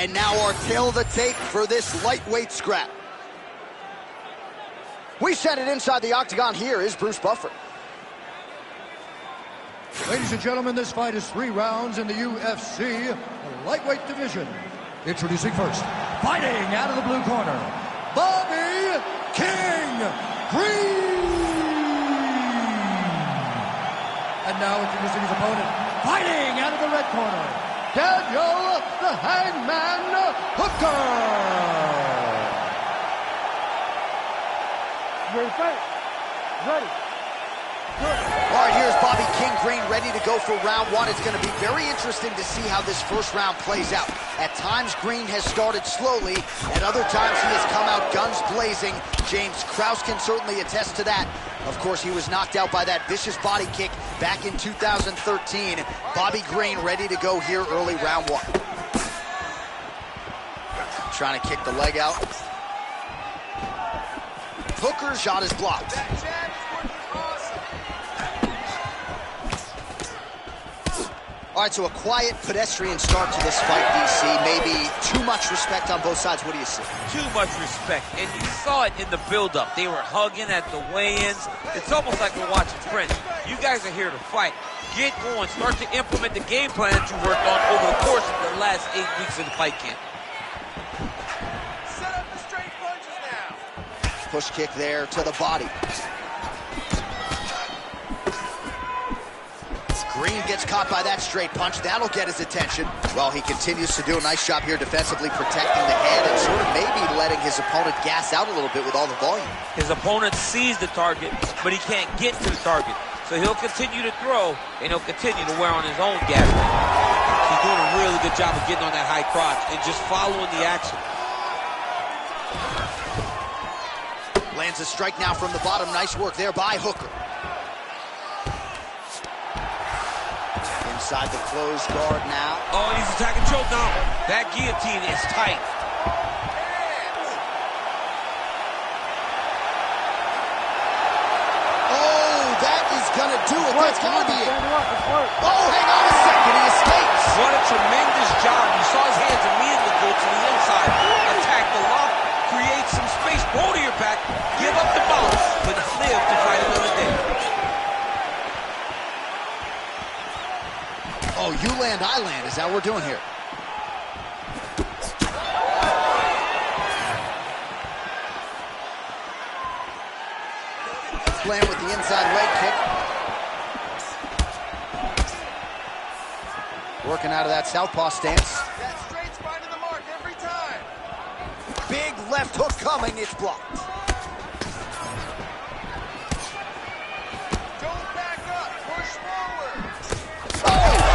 And now our tale of the tape for this lightweight scrap. We send it inside the octagon. Here is Bruce Buffer. Ladies and gentlemen, this fight is 3 rounds in the UFC lightweight division. Introducing first, fighting out of the blue corner, Bobby King Green. And now introducing his opponent, fighting out of the red corner, Daniel the Hangman Hooker. Ready to fight? Ready. All right, here's Bobby King Green ready to go for round 1. It's going to be very interesting to see how this first round plays out. At times, Green has started slowly. At other times, he has come out guns blazing. James Krause can certainly attest to that. Of course, he was knocked out by that vicious body kick back in 2013. Bobby Green ready to go here early round 1. Trying to kick the leg out. Hooker's shot is blocked. All right, so a quiet, pedestrian start to this fight, DC. Maybe too much respect on both sides. What do you see? Too much respect, and you saw it in the build-up. They were hugging at the weigh-ins. It's almost like we're watching friends. You guys are here to fight. Get going. Start to implement the game plan that you worked on over the course of the last 8 weeks of the fight camp. Set up the straight punches now. Push kick there to the body. Green gets caught by that straight punch. That'll get his attention. Well, he continues to do a nice job here defensively, protecting the head and sort of maybe letting his opponent gas out a little bit with all the volume. His opponent sees the target, but he can't get to the target. So he'll continue to throw, and he'll continue to wear on his own gas tank. He's doing a really good job of getting on that high crotch and just following the action. Lands a strike now from the bottom. Nice work there by Hooker. Inside the closed guard now. Oh, and he's attacking choke now. That guillotine is tight. Oh, that is gonna do it. That's gonna be it. Oh, hang on a second. He escapes. What a tremendous job. You saw his hands immediately go to the inside. Attack the lock, create some space, roll to your back, give up the bounce, but live to fight another day. Oh, you land, I land. Is that what we're doing here? Playing with the inside leg kick. Working out of that southpaw stance. That straight's finding the mark every time. Big left hook coming. It's blocked. Don't back up. Push forward. Oh!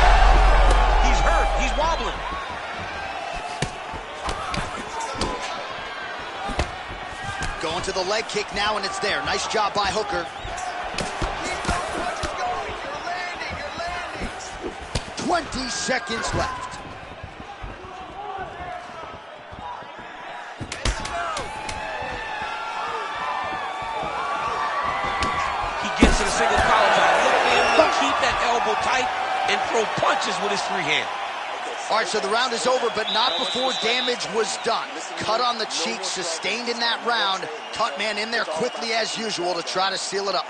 He's wobbling. Going to the leg kick now, and it's there. Nice job by Hooker. Keep those punches going. You're landing. 20 seconds left. He gets to the single collar tie. Look for him to keep that elbow tight and throw punches with his free hand. All right, so the round is over, but not before damage was done. Cut on the cheek, sustained in that round. Cut man in there quickly as usual to try to seal it up.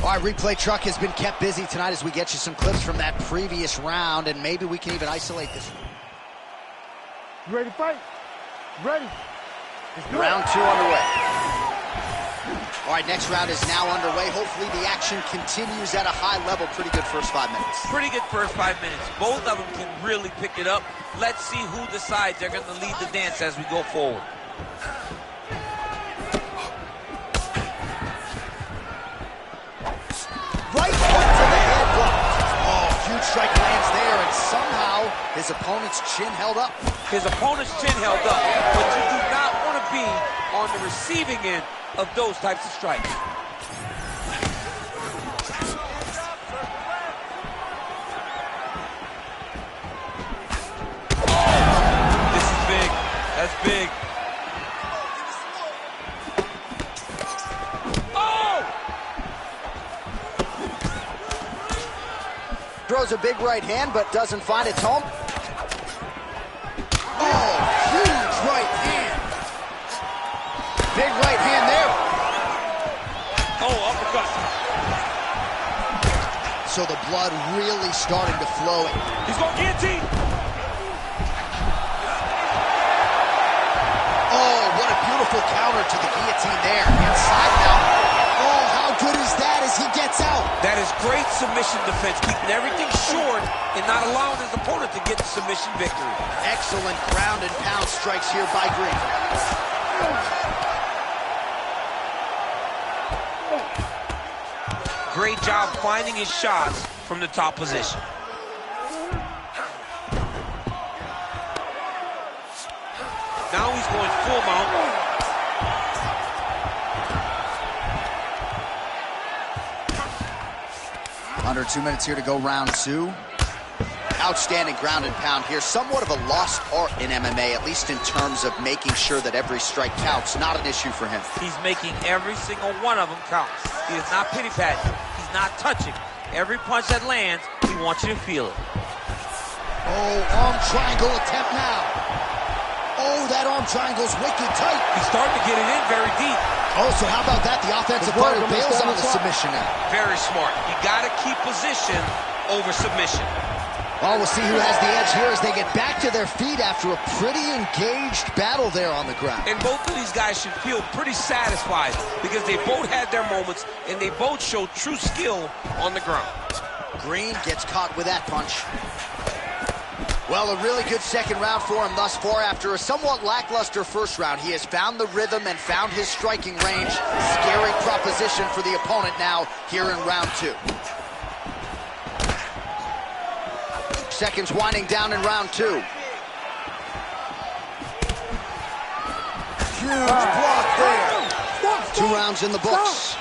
All right, replay truck has been kept busy tonight as we get you some clips from that previous round, and maybe we can even isolate this. You ready to fight? Ready. Round 2 underway. All right, next round is now underway. Hopefully the action continues at a high level. Pretty good first 5 minutes. Pretty good first 5 minutes. Both of them can really pick it up. Let's see who decides they're going to lead the dance as we go forward. Right hook to the head blocked. Oh, huge strike lands there, and somehow his opponent's chin held up. His opponent's chin held up, but you do not want to be on the receiving end of those types of strikes. Oh, this is big. That's big. Oh! Throws a big right hand, but doesn't find its home. Oh, huge right hand. Big right hand there. Oh, uppercut. So the blood really starting to flow. He's going guillotine. Oh, what a beautiful counter to the guillotine there. Inside now. Oh, how good is that as he gets out? That is great submission defense, keeping everything short and not allowing his opponent to get the submission victory. Excellent ground and pound strikes here by Green. Great job finding his shots from the top position. Now he's going full mount. Under 2 minutes here to go, round 2. Outstanding ground and pound here. Somewhat of a lost art in MMA, at least in terms of making sure that every strike counts. Not an issue for him. He's making every single one of them count. He is not pity-patting. He's not touching. Every punch that lands, he wants you to feel it. Oh, arm triangle attempt now. Oh, that arm triangle's wicked tight. He's starting to get it in very deep. Oh, so how about that? The offensive fighter bails on the submission now. Very smart. You got to keep position over submission. Well, we'll see who has the edge here as they get back to their feet after a pretty engaged battle there on the ground. And both of these guys should feel pretty satisfied because they both had their moments and they both showed true skill on the ground. Green gets caught with that punch. Well, a really good second round for him thus far. After a somewhat lackluster first round, he has found the rhythm and found his striking range. Scary proposition for the opponent now here in round 2. Seconds winding down in round 2. Huge block there. 2 rounds in the books.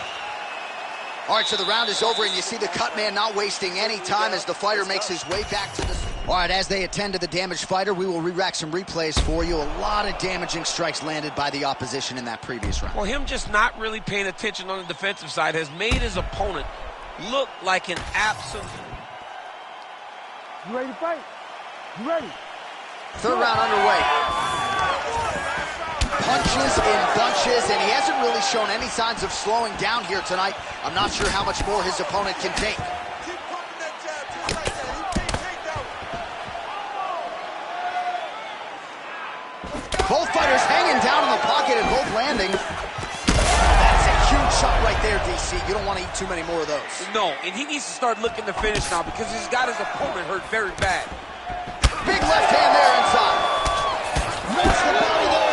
All right, so the round is over, and you see the cut man not wasting any time as the fighter makes his way back to the... All right, as they attend to the damaged fighter, we will re-rack some replays for you. A lot of damaging strikes landed by the opposition in that previous round. Well, him just not really paying attention on the defensive side has made his opponent look like an absolute... You ready to fight? You ready? Third round underway. Punches in bunches, and he hasn't really shown any signs of slowing down here tonight. I'm not sure how much more his opponent can take. Keep pumping that jab just like that. He can't take that one. Both fighters hanging down in the pocket and both landing. That's a huge shot right there, DC. You don't want to eat too many more of those. No, and he needs to start looking to finish now because he's got his opponent hurt very bad. Big left hand there inside. Makes the body there.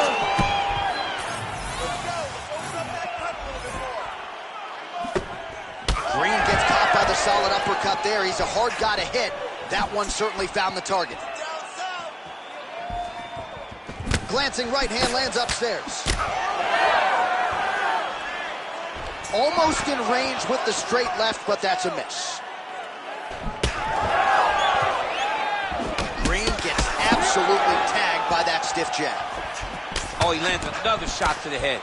Green gets caught by the solid uppercut there. He's a hard guy to hit. That one certainly found the target. Glancing right hand lands upstairs. Almost in range with the straight left, but that's a miss. Green gets absolutely tagged by that stiff jab. Oh, he lands another shot to the head.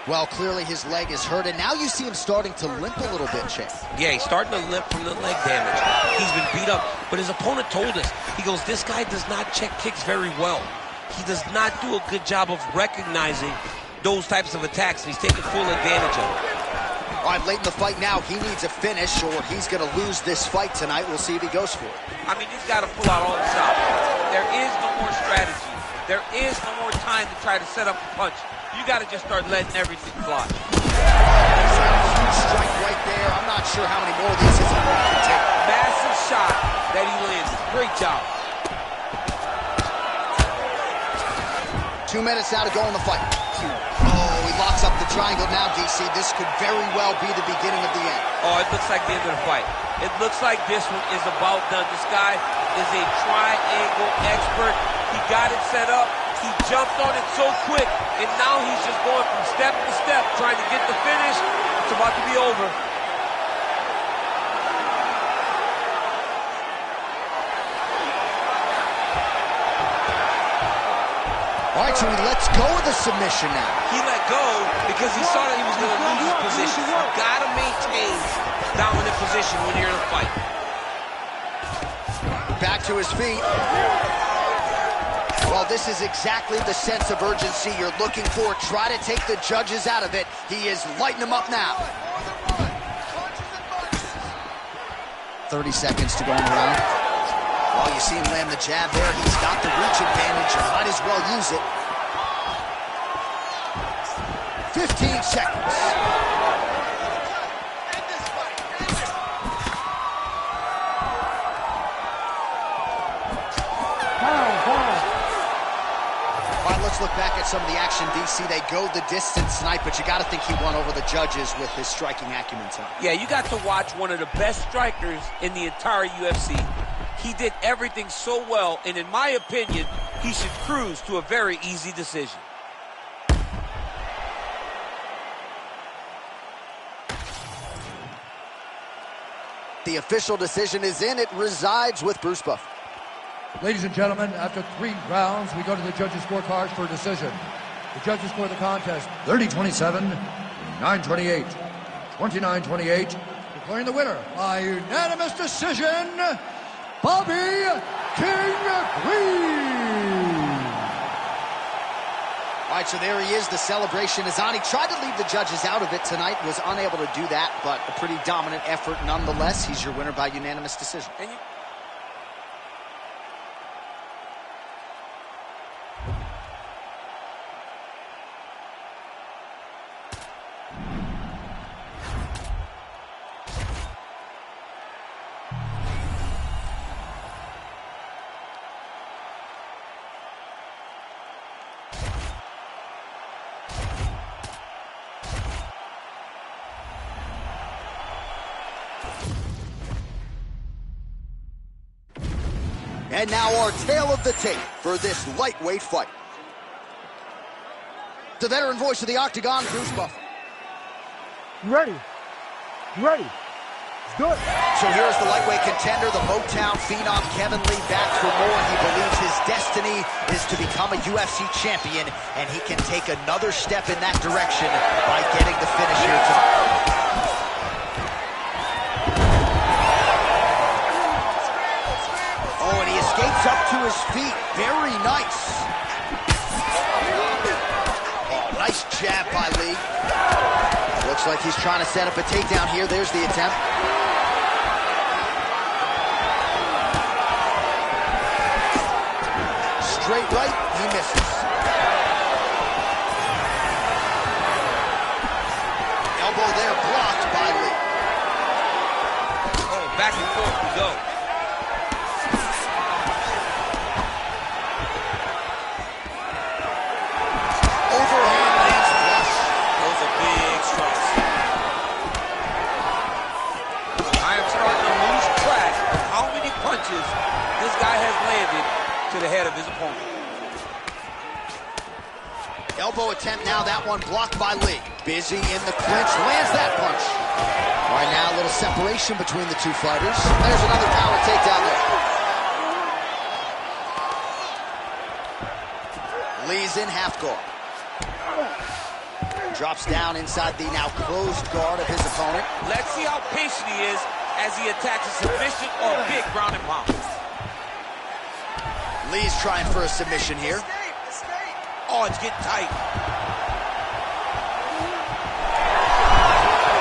Well, clearly his leg is hurt, and now you see him starting to limp a little bit, Chase. Yeah, he's starting to limp from the leg damage. He's been beat up, but his opponent told us, he goes, this guy does not check kicks very well. He does not do a good job of recognizing those types of attacks, and he's taking full advantage of it. All right, late in the fight now, he needs a finish, or he's going to lose this fight tonight. We'll see if he goes for it. I mean, he's got to pull out all the stops. There is no more strategy. There is no more time to try to set up a punch. You got to just start letting everything fly. That's a huge strike right there. I'm not sure how many more of these his opponent can take. Massive shot that he landed. Great job. 2 minutes now to go in the fight. Oh, he locks up the triangle now, DC. This could very well be the beginning of the end. Oh, it looks like the end of the fight. It looks like this one is about done. This guy is a triangle expert. He got it set up. He jumped on it so quick, and now he's just going from step to step, trying to get the finish. It's about to be over. All right, so he lets go of the submission now. He let go because he saw that he was going to lose his position. You got to maintain dominant position when you're in a fight. Back to his feet. Well, this is exactly the sense of urgency you're looking for. Try to take the judges out of it. He is lighting them up now. 30 seconds to go on the round. Well, you see him land the jab there. He's got the reach advantage. You might as well use it. 15 seconds. All right, let's look back at some of the action, DC. They go the distance tonight, but you got to think he won over the judges with his striking acumen tonight. Yeah, you got to watch one of the best strikers in the entire UFC. He did everything so well, and in my opinion, he should cruise to a very easy decision. The official decision is in. It resides with Bruce Buffer. Ladies and gentlemen, after 3 rounds, we go to the judges' scorecards for a decision. The judges score the contest 30-27, 9-28, 29-28, declaring the winner by unanimous decision, Bobby King Green. All right, so there he is. The celebration is on. He tried to leave the judges out of it tonight, was unable to do that, but a pretty dominant effort nonetheless. He's your winner by unanimous decision. And now our tale of the tape for this lightweight fight. The veteran voice of the Octagon, Bruce Buffer. Ready. Ready. Let's do it. So here's the lightweight contender, the Motown phenom Kevin Lee, back for more. He believes his destiny is to become a UFC champion, and he can take another step in that direction by getting the finish here tonight. Oh, and he escapes up to his feet. Very nice. Oh, nice jab by Lee. Looks like he's trying to set up a takedown here. There's the attempt. Straight right, he misses. Elbow there blocked by Lee. Oh, back and forth we go. Overhand lands flush. Those are big strikes. I am starting to lose track of how many punches this guy has landed to the head of his opponent. Elbow attempt now, that one blocked by Lee. Busy in the clinch, lands that punch. All right, now a little separation between the two fighters. There's another power takedown there. Lee's in half guard. Drops down inside the now closed guard of his opponent. Let's see how patient he is as he attacks a submission or a big ground and pound. Lee's trying for a submission here. Oh, it's getting tight.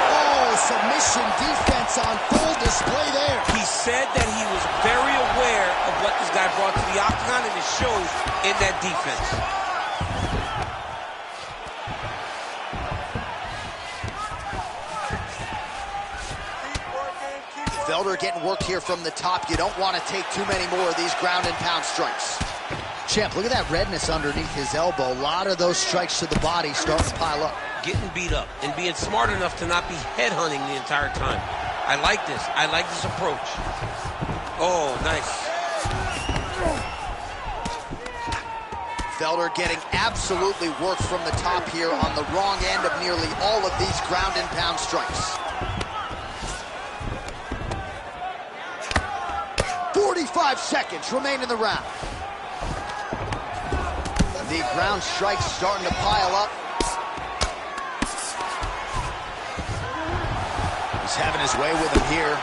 Oh, submission defense on full display there. He said that he was very aware of what this guy brought to the octagon, and it shows in that defense. Felder getting work here from the top. You don't want to take too many more of these ground and pound strikes. Champ, look at that redness underneath his elbow. A lot of those strikes to the body starting to pile up. Getting beat up and being smart enough to not be headhunting the entire time. I like this. I like this approach. Oh, nice. Felder getting absolutely worked from the top here on the wrong end of nearly all of these ground and pound strikes. 45 seconds remain in the round. The ground strikes starting to pile up. He's having his way with him here.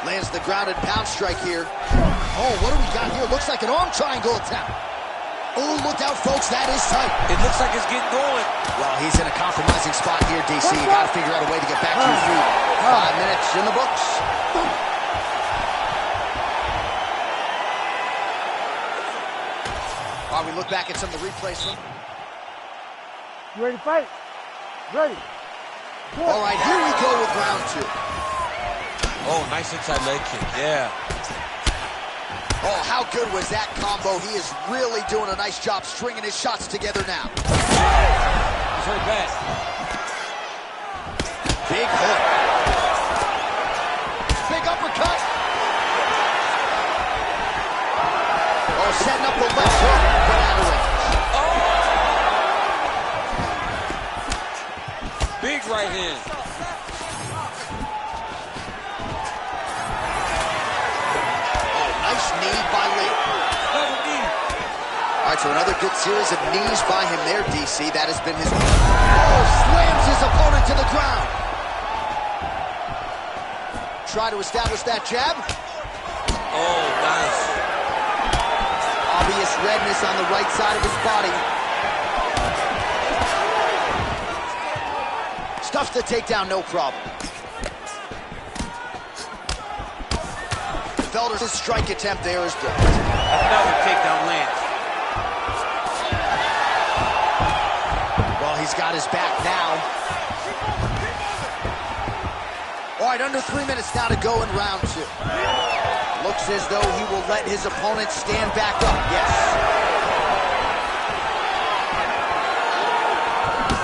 Lands the ground and pound strike here. Oh, what do we got here? Looks like an arm triangle attempt. Oh, look out, folks. That is tight. It looks like it's getting going. Well, he's in a compromising spot here, DC. You got to figure out a way to get back to your feet. 5 minutes in the books. While we look back at some of the replays. You ready to fight? Ready. All right, here we go with round 2. Oh, nice inside leg kick, yeah. Oh, how good was that combo? He is really doing a nice job stringing his shots together now. He's hurt bad. Big hook. Big uppercut. Oh, setting up the left hook, but out of range. Oh! Big right hand. Knee by Lee. Another knee. All right, so another good series of knees by him there, DC. That has been his... Oh, slams his opponent to the ground. Try to establish that jab. Oh, nice. Obvious redness on the right side of his body. Stuffs the takedown, no problem. Felder's strike attempt there is blocked. Another takedown lands. Well, he's got his back now. All right, under 3 minutes now to go in round 2. Looks as though he will let his opponent stand back up. Yes.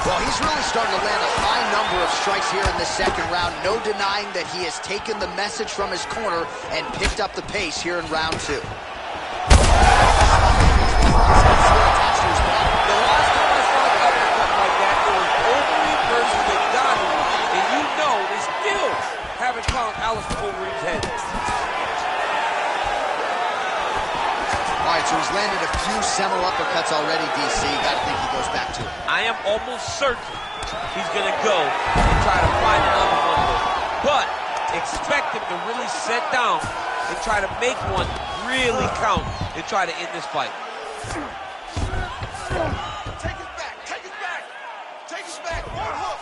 Well, he's really starting to land a high number of strikes here in the second round. No denying that he has taken the message from his corner and picked up the pace here in round 2. The last time I saw an uppercut like that, it was Overeem versus McDonald, and you know they still haven't found Alistair Overeem's head. All right, so he's landed a few seminal uppercuts already, DC. Gotta think he goes back to it. I am almost certain he's going to go and try to find another one of those. But expect him to really sit down and try to make one really count and try to end this fight. Take it back. Take it back. Take it back. One hook.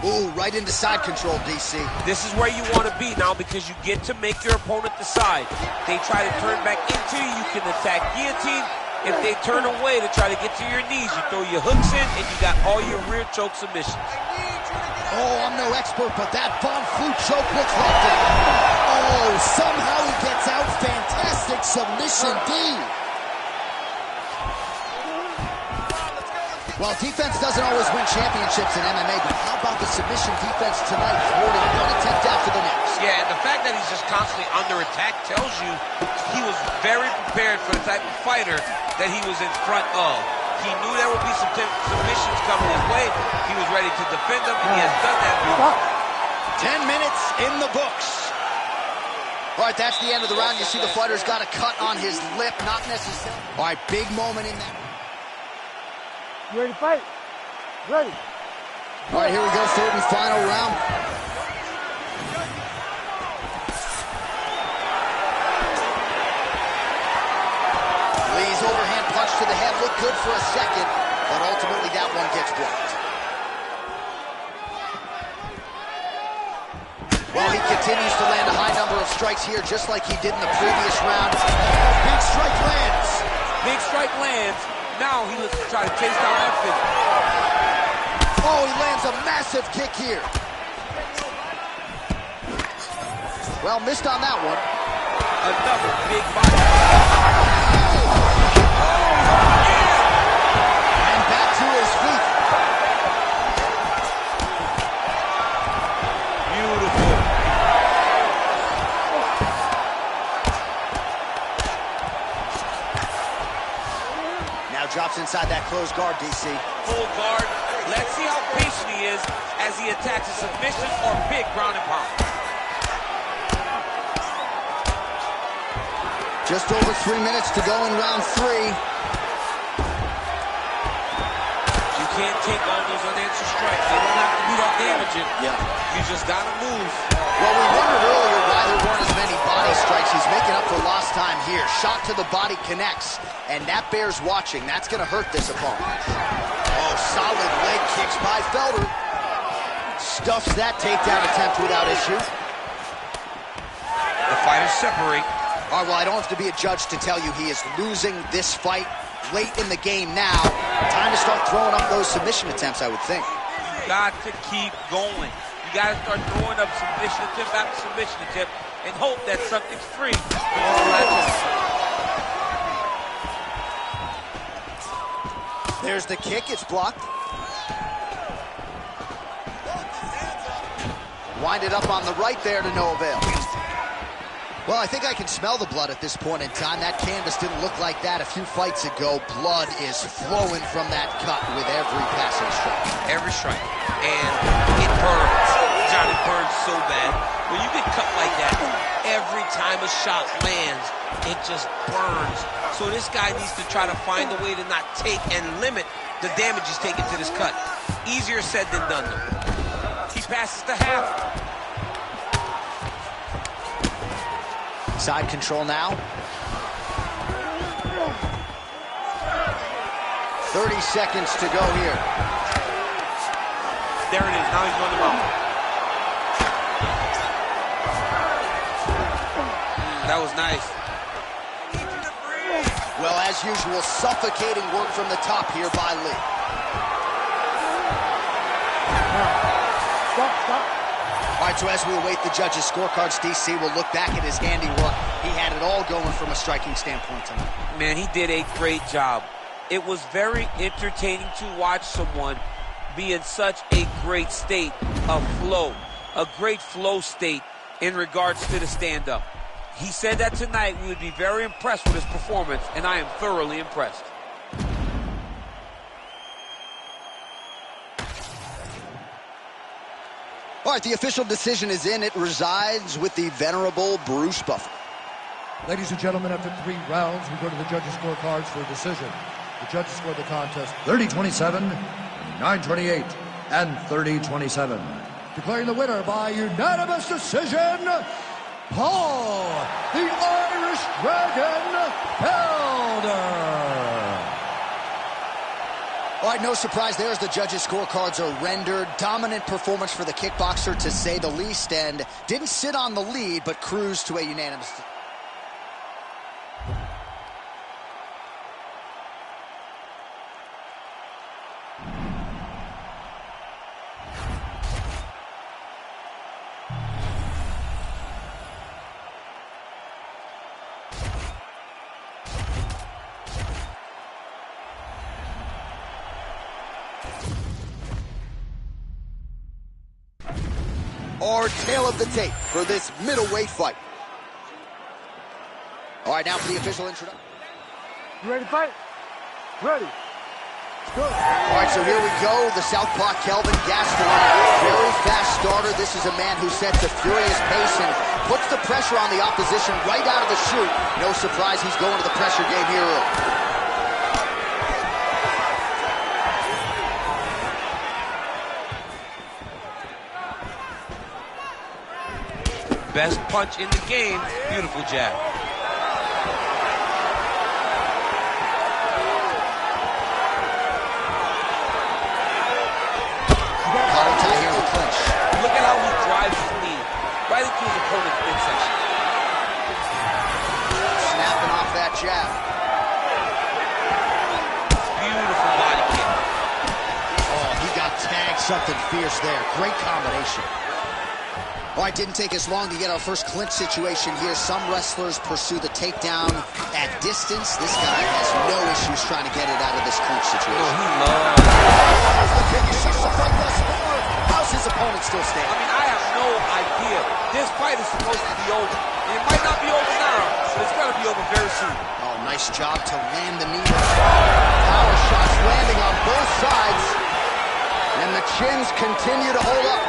Ooh, right into side control, DC. This is where you want to be now because you get to make your opponent decide. They try to turn back into you, you can attack guillotine. If they turn away to try to get to your knees, you throw your hooks in and you got all your rear choke submissions. Oh, I'm no expert, but that Von Flue choke looks like it. Oh, somehow he gets out. Fantastic submission, D. Well, defense doesn't always win championships in MMA, but how about the submission defense tonight, thwarting one attempt after the next? Yeah, and the fact that he's just constantly under attack tells you he was very prepared for the type of fighter that he was in front of. He knew there would be some submissions coming his way. He was ready to defend them, and he has done that beautifully. 10 minutes in the books. All right, that's the end of the round. You see the fighter's got a cut on his lip, not necessarily. All right, big moment in that. You ready to fight? Ready. All right, here we go, third and final round. Lee's overhand punch to the head looked good for a second, but ultimately that one gets blocked. Well, he continues to land a high number of strikes here, just like he did in the previous round. Big strike lands. Big strike lands. Now he looks to try to chase down that finish. Oh, he lands a massive kick here. Well, missed on that one. Another big body. And back to his feet. Beautiful. Drops inside that closed guard, DC. Full guard. Let's see how patient he is as he attacks a submission or big ground and pound. Just over 3 minutes to go in round 3. You can't take all those unanswered strikes. They don't have to be that damaging. Yeah. You just got to move. Well, we wondered earlier why there weren't as many body strikes. He's making up for lost time here. Shot to the body connects, and that bears watching. That's going to hurt this opponent. Oh, solid leg kicks by Felder. Stuffs that takedown attempt without issue. The fighters separate. All right, well, I don't have to be a judge to tell you he is losing this fight late in the game now. Time to start throwing up those submission attempts, I would think. You got to keep going. You got to start throwing up submission attempt after submission attempt and hope that something's free. There's the kick, it's blocked. Winded up on the right there to no avail. Well, I think I can smell the blood at this point in time. That canvas didn't look like that a few fights ago. Blood is flowing from that cut with every passing strike. Every strike. And it burns. John, it burns so bad. When you get cut like that, every time a shot lands, it just burns. So this guy needs to try to find a way to not take and limit the damage he's taking to this cut. Easier said than done, though. He passes to half. Side control now. 30 seconds to go here. There it is. Now he's running out. That was nice. Well, as usual, suffocating work from the top here by Lee. Stop. All right, so as we await the judges' scorecards, DC will look back at his handiwork. He had it all going from a striking standpoint tonight. Man, he did a great job. It was very entertaining to watch someone be in such a great state of flow, a great flow state in regards to the stand-up. He said that tonight we would be very impressed with his performance, and I am thoroughly impressed. All right, the official decision is in. It resides with the venerable Bruce Buffer. Ladies and gentlemen, after 3 rounds, we go to the judges' scorecards for a decision. The judges scored the contest 30-27, 9-28, and 30-27. Declaring the winner by unanimous decision, Paul, the Irish Dragon Felder. All right, no surprise there as the judges' scorecards are rendered. Dominant performance for the kickboxer, to say the least, and didn't sit on the lead, but cruised to a unanimous... Our tail of the tape for this middleweight fight. All right, now for the official introduction. You ready to fight? Ready. Go. All right, so here we go. The southpaw Kelvin Gastelum, very fast starter. This is a man who sets a furious pace and puts the pressure on the opposition right out of the chute. No surprise, he's going to the pressure game here early. Best punch in the game. Beautiful jab. Collar tie here in the clinch. Look at how he drives his knee right into his opponent's midsection. Snapping off that jab. Beautiful body kick. Oh, he got tagged something fierce there. Great combination. All right, didn't take us long to get our first clinch situation here. Some wrestlers pursue the takedown at distance. This guy has no issues trying to get it out of this clinch situation. No, he loves. There's the biggest piece of fight thus far. How's his opponent still I standing? mean, I have no idea. This fight is supposed to be over. And it might not be over now, but it's going to be over very soon. Oh, nice job to land the knee. Power shots landing on both sides. And the chins continue to hold up.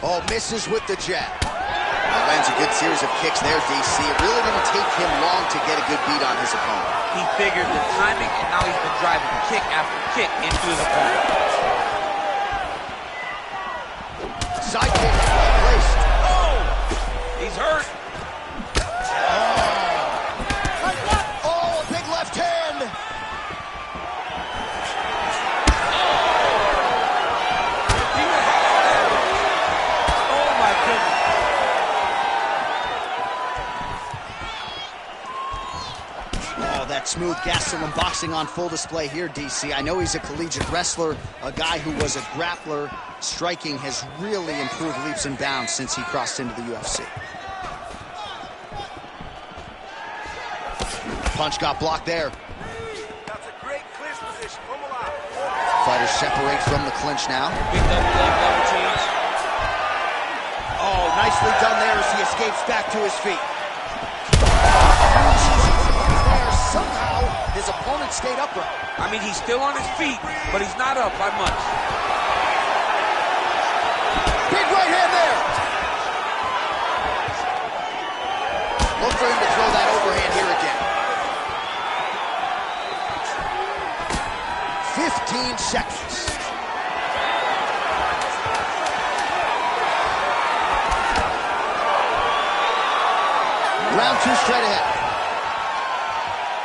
Oh, misses with the jab. Lands a good series of kicks there, DC. It really didn't take him long to get a good beat on his opponent. He figured the timing, and now he's been driving kick after kick into his opponent. Side kick, well placed. Oh! He's hurt. Oh, a big left hand. Oh, my goodness. Oh, that smooth Gastelum boxing on full display here, DC. I know he's a collegiate wrestler, a guy who was a grappler. Striking has really improved leaps and bounds since he crossed into the UFC. Punch got blocked there. That's a great clinch position. Come on. Fighters separate from the clinch now. Big double leg, double change. Oh, nicely done there as he escapes back to his feet. There, somehow, his opponent stayed upright. I mean, he's still on his feet, but he's not up by much. Big right hand there. Look for him to throw that overhand here again. 15 seconds. Round 2 straight ahead.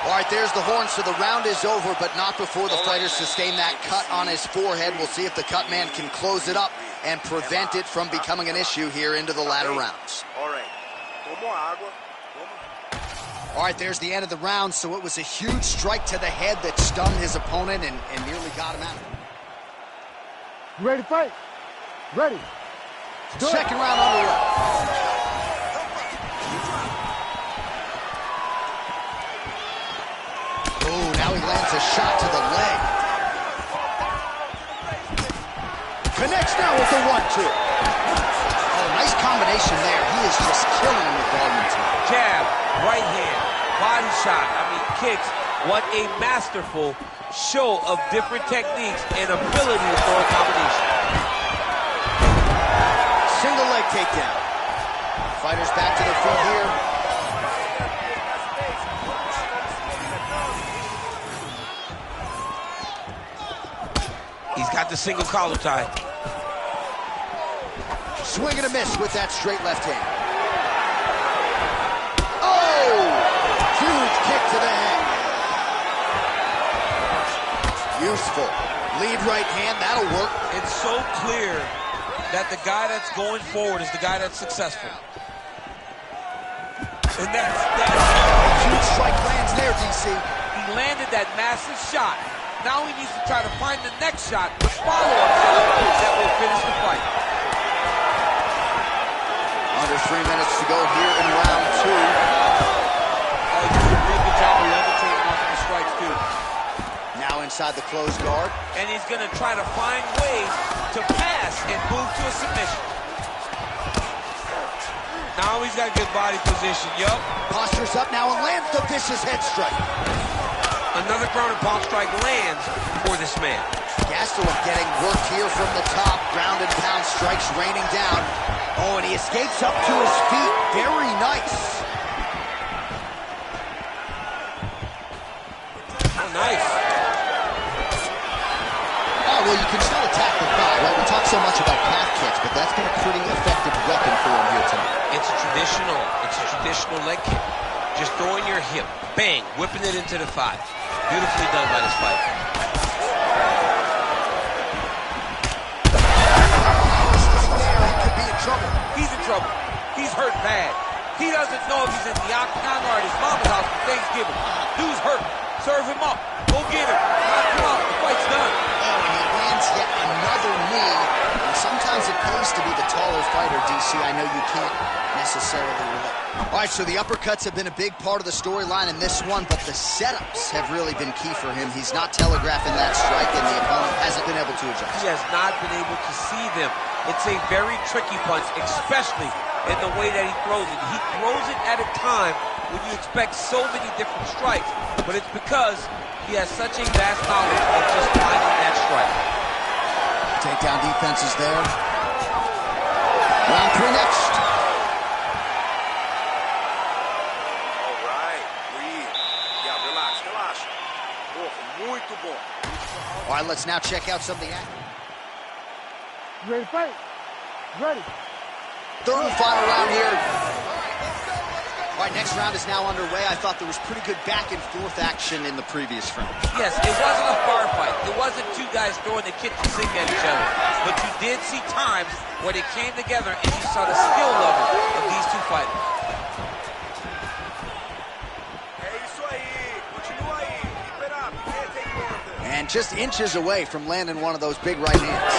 All right, there's the horn, so the round is over, but not before the fighter sustained that cut on his forehead. We'll see if the cut man can close it up and prevent it from becoming an issue here into the latter rounds. All right. One more, Agua. All right, there's the end of the round, so it was a huge strike to the head that stunned his opponent and nearly got him out. You ready to fight? Ready. Second round underway. Oh, now he lands a shot to the leg. Connects now with the 1-2. Oh, nice combination there. He is just killing him with volume tonight. Jab, right hand, body shot, I mean kicks. What a masterful show of different techniques and ability to throw a combination. Single leg takedown. Fighters back to their feet here. He's got the single collar tie. Swing and a miss with that straight left hand. Oh! Huge kick to the head. Useful. Lead right hand, that'll work. It's so clear that the guy that's going forward is the guy that's successful. And that's huge strike lands there, DC. He landed that massive shot. Now he needs to try to find the next shot, the follow-up shot that will finish the fight. Under 3 minutes to go here in round 2. Oh, he did a real good job of levitating off of the strikes, too. Now inside the closed guard. And he's going to try to find ways to pass and move to a submission. Now he's got a good body position, yup. Postures up now and lands the vicious head strike. Another ground and pound strike lands for this man. Gastelum getting worked here from the top. Ground and pound strikes raining down. Oh, and he escapes up to his feet. Very nice. Oh, nice. Oh, well, you can still attack the thigh, right? We talk so much about calf kicks, but that's been a pretty effective weapon for him here tonight. It's a traditional leg kick. Just throwing your hip, bang, whipping it into the thigh. Beautifully done by this fighter. He could be in trouble. He's in trouble. He's hurt bad. He doesn't know if he's in the octagon or at his mama's house for Thanksgiving. Dude's hurt. Serve him up. Go get him. Knock him out. The fight's done. Oh, and he lands yet another knee. And sometimes it pays to be the taller fighter, DC. I know you can't necessarily relate. All right, so the uppercuts have been a big part of the storyline in this one, but the setups have really been key for him. He's not telegraphing that strike, and the opponent hasn't been able to adjust. He has not been able to see them. It's a very tricky punch, especially in the way that he throws it. He throws it at a time when you expect so many different strikes, but it's because he has such a vast knowledge of just finding that strike. Takedown defense is there. Round 3 next. Muito bom. All right, let's now check out some of the action. You ready to fight? Ready. Third and final round here. All right, next round is now underway. I thought there was pretty good back and forth action in the previous round. Yes, it wasn't a firefight. It wasn't two guys throwing the kitchen sink at each other. But you did see times where they came together and you saw the skill level of these two fighters. É isso aí. Continua aí. Keep it up. You can't take more of this. And just inches away from landing one of those big right hands.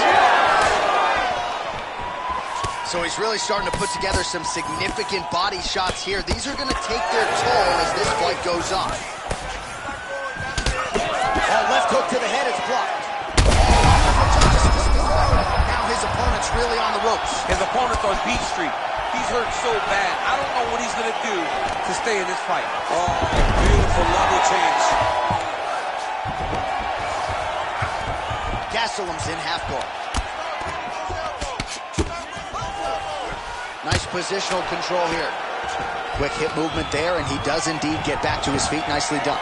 So he's really starting to put together some significant body shots here. These are going to take their toll as this fight goes on. Oh, left hook to the head is blocked. Now his opponent's really on the ropes. His opponent's on beat street. He's hurt so bad. I don't know what he's going to do to stay in this fight. Oh, beautiful level change. Gastelum's in half guard. Nice positional control here. Quick hip movement there, and he does indeed get back to his feet. Nicely done.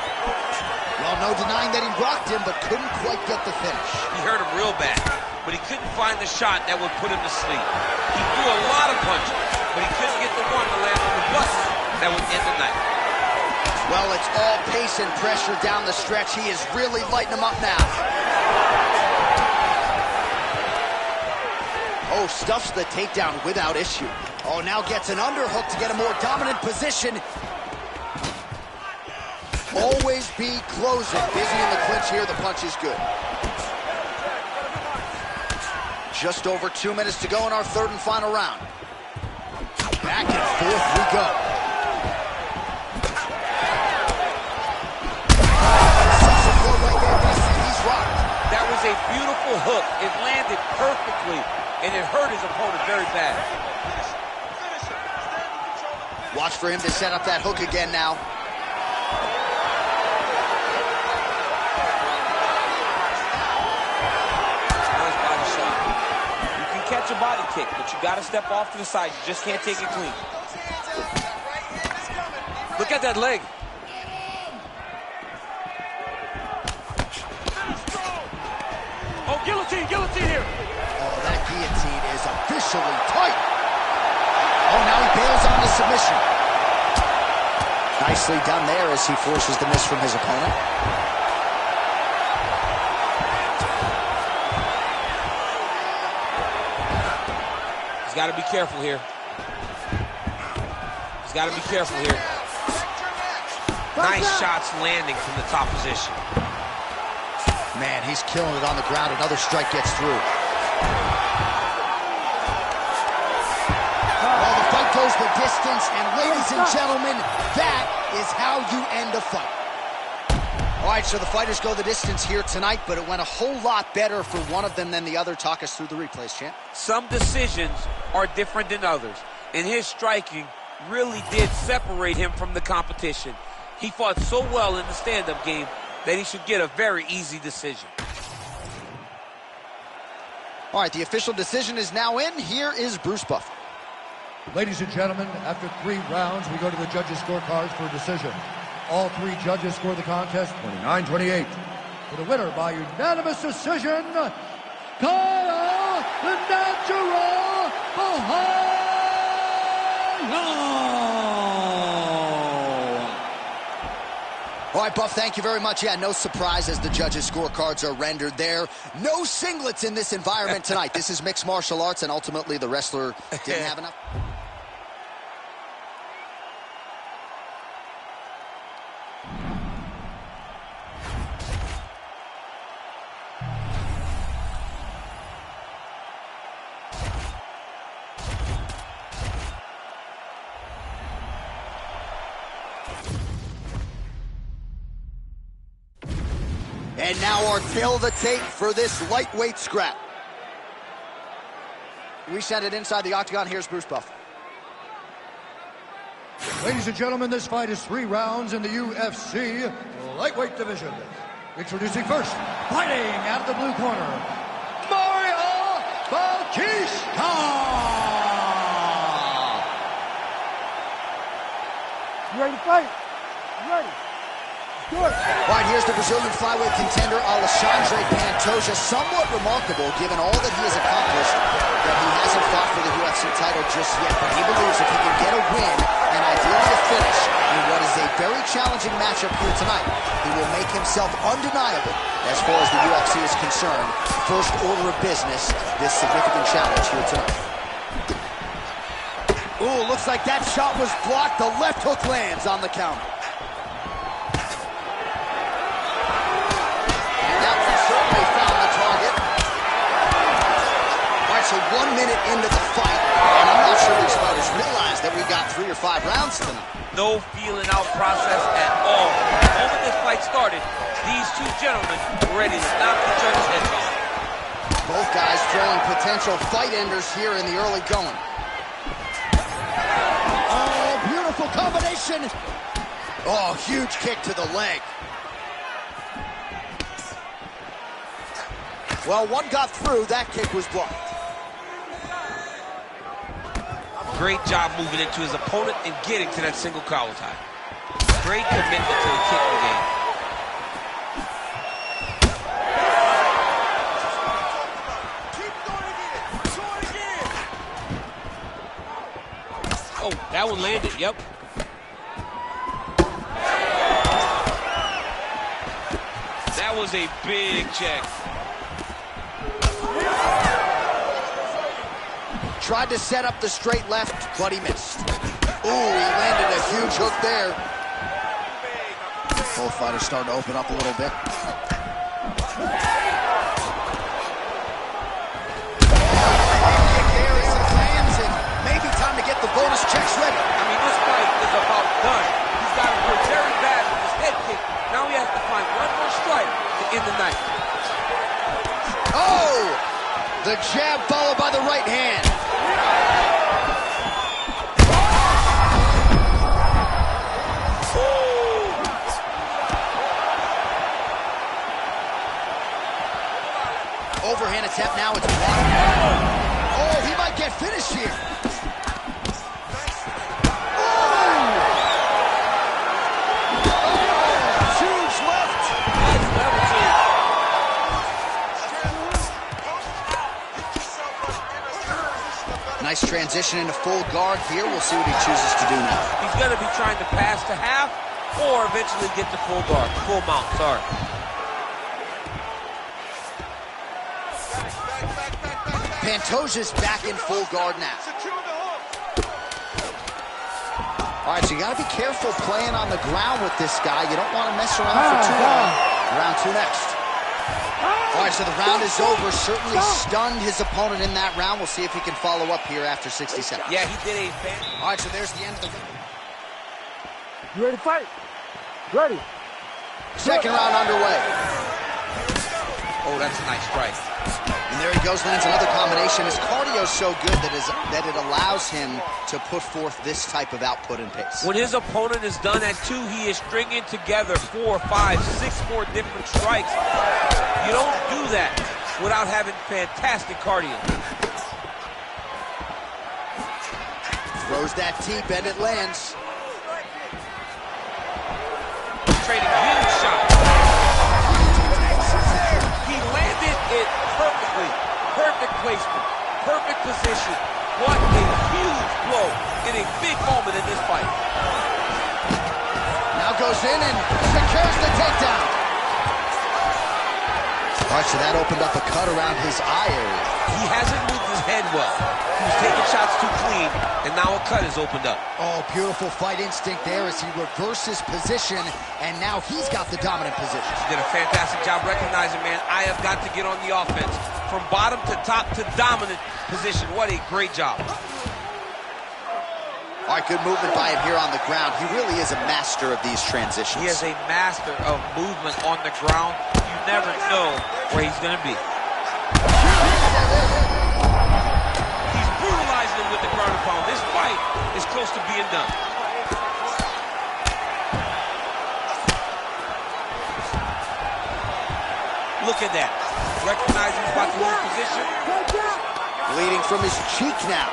Well, no denying that he rocked him, but couldn't quite get the finish. He hurt him real bad, but he couldn't find the shot that would put him to sleep. He threw a lot of punches, but he couldn't get the one to land on the button that would end the night. Well, it's all pace and pressure down the stretch. He is really lighting him up now. Oh, stuffs the takedown without issue. Oh, now gets an underhook to get a more dominant position. Always be closing. Busy in the clinch here. The punch is good. Just over 2 minutes to go in our third and final round. Back and forth we go. He's rocked. That was a beautiful hook. It landed perfectly, and it hurt his opponent very bad. Watch for him to set up that hook again now. Nice body shot. You can catch a body kick, but you got to step off to the side. You just can't take it clean. Look at that leg. Oh, guillotine, guillotine here. Oh, that guillotine is officially tight. Oh, now he bails on the submission. Nicely done there as he forces the miss from his opponent. He's got to be careful here. He's got to be careful here. Nice shots landing from the top position. Man, he's killing it on the ground. Another strike gets through. Well, the fight goes the distance, and ladies and gentlemen, that is how you end a fight. All right, so the fighters go the distance here tonight, but it went a whole lot better for one of them than the other. Talk us through the replays, champ. Some decisions are different than others, and his striking really did separate him from the competition. He fought so well in the stand-up game that he should get a very easy decision. All right, the official decision is now in. Here is Bruce Buffer. Ladies and gentlemen, after 3 rounds, we go to the judges' scorecards for a decision. All 3 judges score the contest 29-28. For the winner by unanimous decision, Kyle the Natural All right, Buff, thank you very much. Yeah, no surprise as the judges' scorecards are rendered there. No singlets in this environment tonight. This is mixed martial arts, and ultimately the wrestler didn't have enough. And now our tail of the tape for this lightweight scrap. We send it inside the octagon. Here's Bruce Buffer. Ladies and gentlemen, this fight is 3 rounds in the UFC lightweight division. Introducing first, fighting out of the blue corner, Mario Bautista! You ready to fight? You ready? Do it. All right, right, here's the Brazilian flyweight contender, Alexandre Pantoja. Somewhat remarkable, given all that he has accomplished, that he hasn't fought for the UFC title just yet. But he believes if he can get a win, and ideally a finish, in what is a very challenging matchup here tonight, he will make himself undeniable as far as the UFC is concerned. First order of business, this significant challenge here tonight. Ooh, looks like that shot was blocked. The left hook lands on the counter. And that one certainly found the target. All right, so 1 minute into the fight, and I'm not sure these fighters realize that we've got 3 or 5 rounds tonight. No feeling out process at all. The moment this fight started, these two gentlemen were ready to knock each other's heads off. Both guys throwing potential fight enders here in the early going. Oh, beautiful combination. Oh, huge kick to the leg. Well, one got through. That kick was blocked. Great job moving into his opponent and getting to that single collar tie. Great commitment to the kicking game. Oh, that one landed, yep. That was a big check. Tried to set up the straight left, but he missed. Ooh, he landed a huge hook there. Both fighters starting to open up a little bit. Maybe time to get the bonus checks ready. I mean, this fight is about done. He's got him hurt very bad with his head kick. Now he has to find one more strike to end the night. Oh! The jab followed by the right hand. Overhand attempt now, it's blocked. Oh, he might get finished here. Huge left. Nice transition into full guard here. We'll see what he chooses to do now. He's going to be trying to pass to half or eventually get to full guard, full mount, sorry. Pantoja's back in full guard now. All right, so you got to be careful playing on the ground with this guy. You don't want to mess around for too long. Round 2 next. All right, so the round is over. Certainly stunned his opponent in that round. We'll see if he can follow up here after 60 seconds. Yeah, he did a All right, so there's the end of the round. You ready to fight? Ready. Second round underway. Oh, that's a nice strike. And there he goes, lands another combination. His cardio is so good that it allows him to put forth this type of output and pace. When his opponent is done at 2, he is stringing together 4, 5, 6 more different strikes. You don't do that without having fantastic cardio. Throws that deep and it lands. Trading huge shots. He landed it perfectly. Perfect placement. Perfect position. What a huge blow in a big moment in this fight. Now goes in and secures the takedown. All right, so that opened up a cut around his eye area. He hasn't moved his head well. He was taking shots too clean, and now a cut has opened up. Oh, beautiful fight instinct there as he reverses position, and now he's got the dominant position. He did a fantastic job recognizing, man, I have got to get on the offense. From bottom to top to dominant position. What a great job. All right, good movement by him here on the ground. He really is a master of these transitions. He is a master of movement on the ground. You never know where he's going to be. He's brutalizing him with the ground and pound. This fight is close to being done. Look at that. Recognizing he's about to lose position. Bleeding from his cheek now.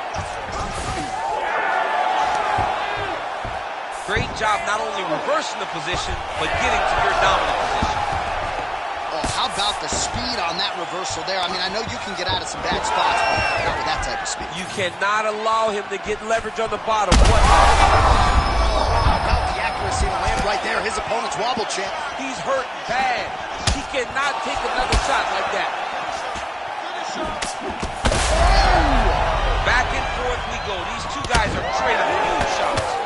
Great job not only reversing the position, but getting to your dominant position. Oh, how about the speed on that reversal there? I mean, I know you can get out of some bad spots, but not with that type of speed. You cannot allow him to get leverage on the bottom. What? How about the accuracy to land right there? His opponent's wobble, champ. He's hurting bad. He cannot take another shot like that. Back and forth we go. These two guys are trading huge shots.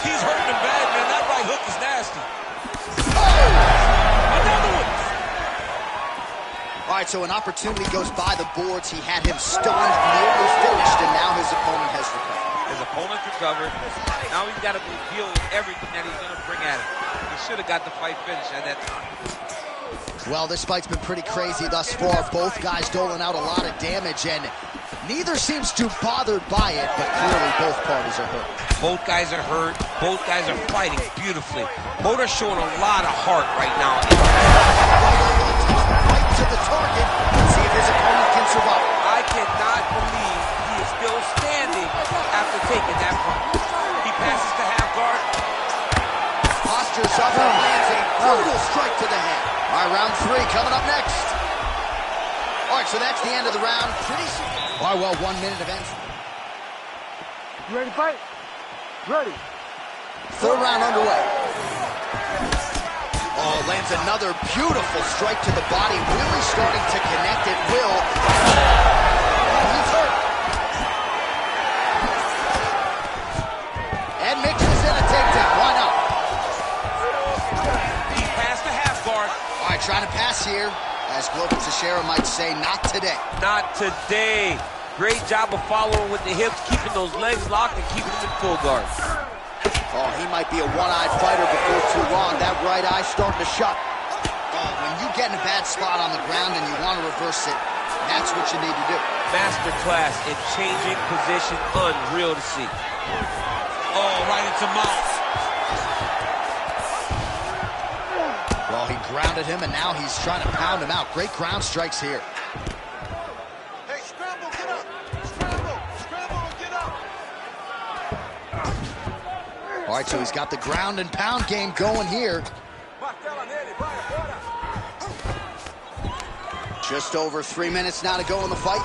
He's hurting him bad, man. That right hook is nasty. Another one. All right, so an opportunity goes by the boards. He had him stunned, nearly finished, and now his opponent has recovered. His opponent's recovered. Now he's got to deal with everything that he's going to bring at him. He should have got the fight finished at that time. Well, this fight's been pretty crazy thus far. Both guys doling out a lot of damage, and neither seems too bothered by it, but clearly both parties are hurt. Both guys are hurt. Both guys are fighting beautifully. Both are showing a lot of heart right now. Right to the target. Let's see if his opponent can survive. I cannot believe he is still standing after taking that punch. He passes to half guard. Postures up and lands a brutal strike to the head. All right, round 3 coming up next. All right, so that's the end of the round. Pretty soon. All right, well, 1 minute of entry. You ready to fight? Ready. Third round underway. Oh, lands another beautiful strike to the body, really starting to connect at will. He's hurt. And mixes in a takedown. Why not? He passed the half guard. All right, trying to pass here. As Glover Teixeira might say, not today. Not today. Great job of following with the hips, keeping those legs locked and keeping them in full guard. Oh, he might be a one-eyed fighter before too long. That right eye starting to shut. Oh, when you get in a bad spot on the ground and you want to reverse it, that's what you need to do. Masterclass in changing position, unreal to see. Oh, right into mouth. Well, he grounded him, and now he's trying to pound him out. Great ground strikes here. Hey, scramble, get up! Scramble! Scramble and get up! All right, so he's got the ground and pound game going here. Martela nele, vai, agora! Just over 3 minutes now to go in the fight.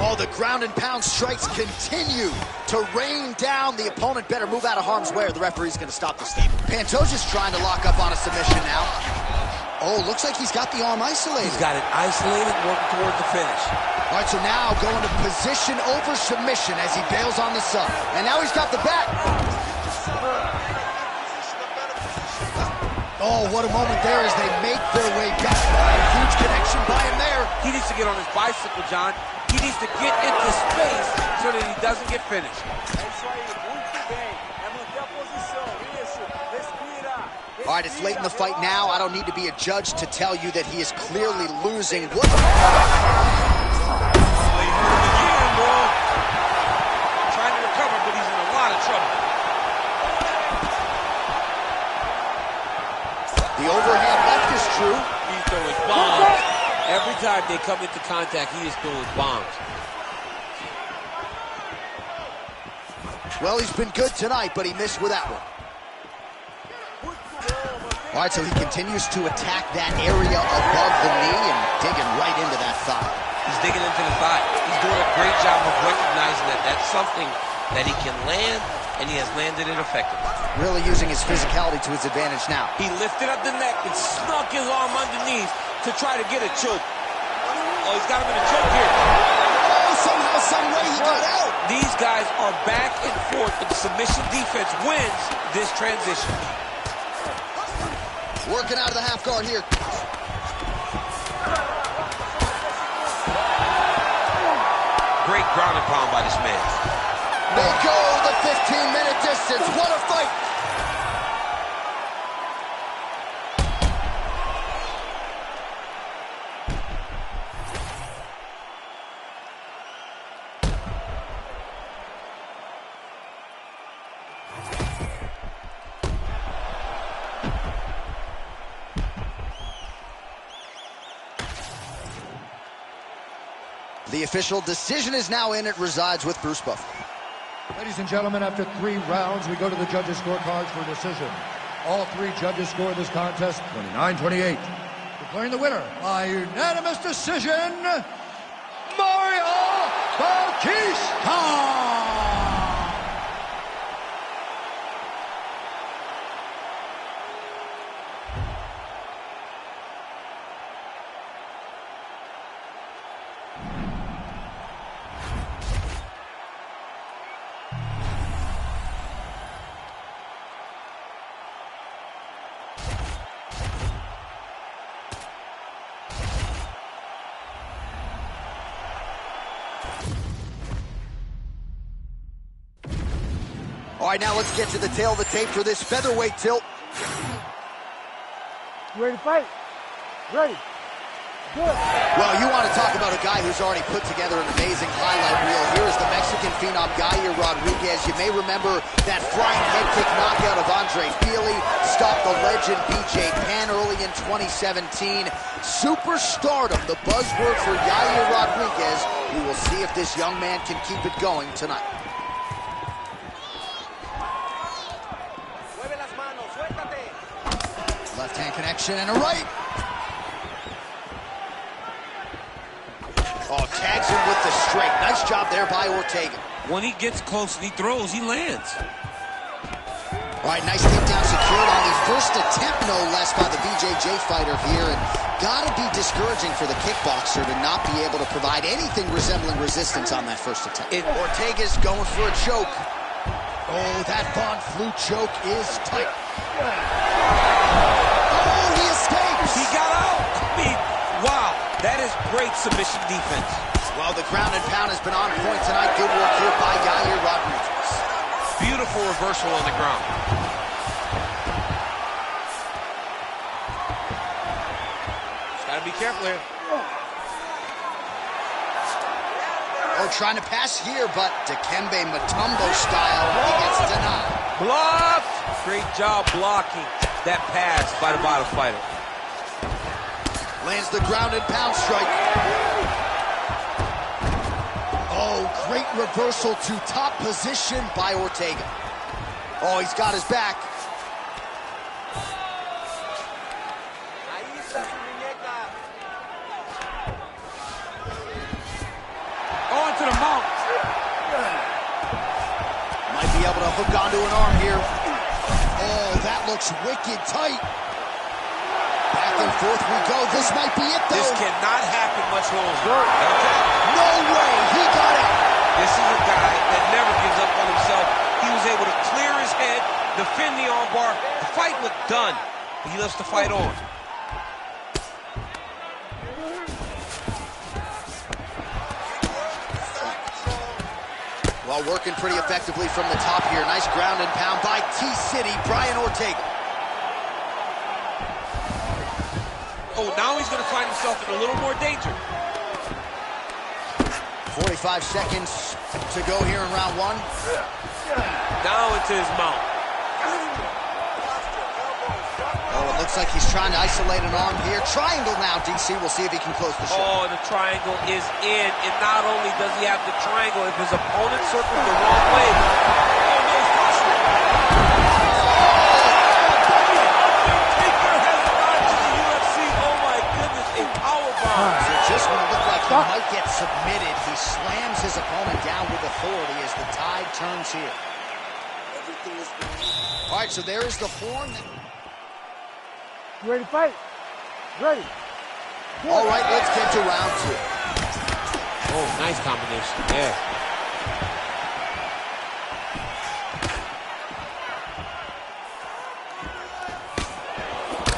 Oh, the ground and pound strikes continue to rain down. The opponent better move out of harm's way or the referee's going to stop this thing. Pantoja's trying to lock up on a submission now. Oh, looks like he's got the arm isolated. He's got it isolated, working towards the finish. All right, so now going to position over submission as he bails on the sub. And now he's got the back. Oh, what a moment there as they make their way back. A huge connection by him there. He needs to get on his bicycle, John. He needs to get into space so that he doesn't get finished. É isso aí, muito bem. É manter a posição, isso. Respira. All right, it's late in the fight now. I don't need to be a judge to tell you that he is clearly losing. What? Again, bro. Trying to recover, but he's in a lot of trouble. The overhand left is true. He's throwing bombs. Every time they come into contact, he is throwing bombs. Well, he's been good tonight, but he missed with that one. All right, so he continues to attack that area above the knee and digging right into that thigh. He's digging into the thigh. He's doing a great job of recognizing that that's something that he can land, and he has landed it effectively. Really using his physicality to his advantage now. He lifted up the neck and snuck his arm underneath to try to get a choke. Oh, he's got him in a choke here. Oh, somehow, some way he got out. These guys are back and forth, and submission defense wins this transition. Working out of the half guard here. Great ground and pound by this man. They go the 15-minute distance. What a fight. The official decision is now in. It resides with Bruce Buffer. Ladies and gentlemen, after 3 rounds, we go to the judges' scorecards for a decision. All 3 judges scored this contest 29-28. Declaring the winner by unanimous decision, Mario Bautista! All right, now let's get to the tail of the tape for this featherweight tilt. You ready to fight? Ready. Good. Well, you want to talk about a guy who's already put together an amazing highlight reel. Here is the Mexican phenom, Yair Rodriguez. You may remember that flying head kick knockout of Andre Fili, stopped the legend BJ Penn early in 2017. Superstardom, the buzzword for Yair Rodriguez. We will see if this young man can keep it going tonight. Left-hand connection and a right. Oh, tags him with the straight. Nice job there by Ortega. When he gets close and he throws, he lands. All right, nice takedown secured on the first attempt, no less, by the BJJ fighter here. And gotta be discouraging for the kickboxer to not be able to provide anything resembling resistance on that first attempt. Ortega's going for a choke. Oh, that Von Flue choke is tight. Oh, he escapes! He got out! I mean, wow, that is great submission defense. Well, the ground and pound has been on point tonight. Good work here by Yair Rodriguez. Beautiful reversal on the ground. Just gotta be careful here. Oh, trying to pass here, but Dikembe Mutombo style, he gets denied. Blocked! Great job blocking that pass by the bottom fighter. Lands the ground and pound strike. Oh, great reversal to top position by Ortega. Oh, he's got his back. On to the mount. Might be able to hook onto an arm here. Oh, that looks wicked tight. Back and forth we go. This might be it, though. This cannot happen much longer. No way. He got it. This is a guy that never gives up on himself. He was able to clear his head, defend the armbar. The fight looked done, but he loves to fight on. Well, working pretty effectively from the top here. Nice ground and pound by T-City, Brian Ortega. Oh, now he's going to find himself in a little more danger. 45 seconds to go here in round 1. Down into his mount. Oh, it looks like he's trying to isolate an arm here. Triangle now, DC. We'll see if he can close the show. Oh, the triangle is in. And not only does he have the triangle, if his opponent circles the wrong way, oh no, he's possible. Taker has arrived to the UFC. Oh my goodness, a powerbomb. So just when it looked like he might get submitted, he slams his opponent down with authority as the tide turns here. All right, so there is the form. You ready to fight? Ready. Good. All right, let's get to round 2. Oh, nice combination. Yeah.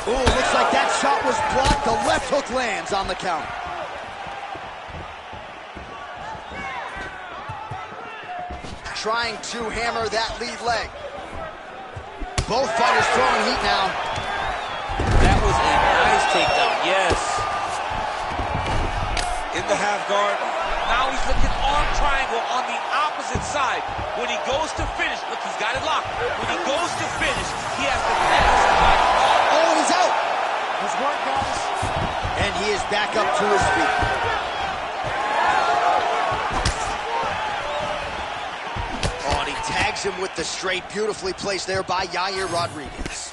Oh, looks like that shot was blocked. The left hook lands on the counter. Trying to hammer that lead leg. Both fighters throwing heat now. That was a nice takedown, yes. In the half guard. Now he's looking arm triangle on the opposite side. When he goes to finish, look, he's got it locked. When he goes to finish, he has to pass. Oh, he's out. Nice work, guys. And he is back up to his feet. tags him with the straight. Beautifully placed there by Yair Rodriguez.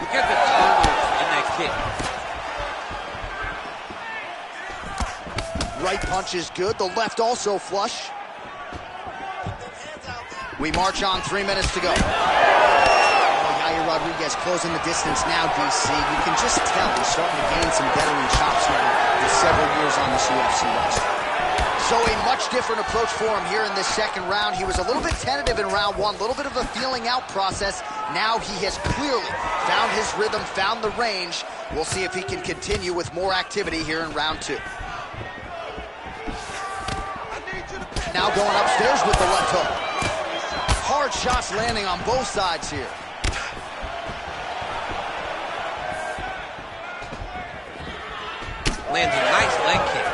Look at the turnovers in that kick. Right punch is good. The left also flush. We march on, 3 minutes to go. Yair Rodriguez closing the distance now, DC. You can just tell he's starting to gain some veteran chops now with several years on this UFC roster. So a much different approach for him here in this second round. He was a little bit tentative in round one, a little bit of a feeling out process. Now he has clearly found his rhythm, found the range. We'll see if he can continue with more activity here in round two. Now going upstairs with the left hook. Hard shots landing on both sides here. Lands a nice leg kick.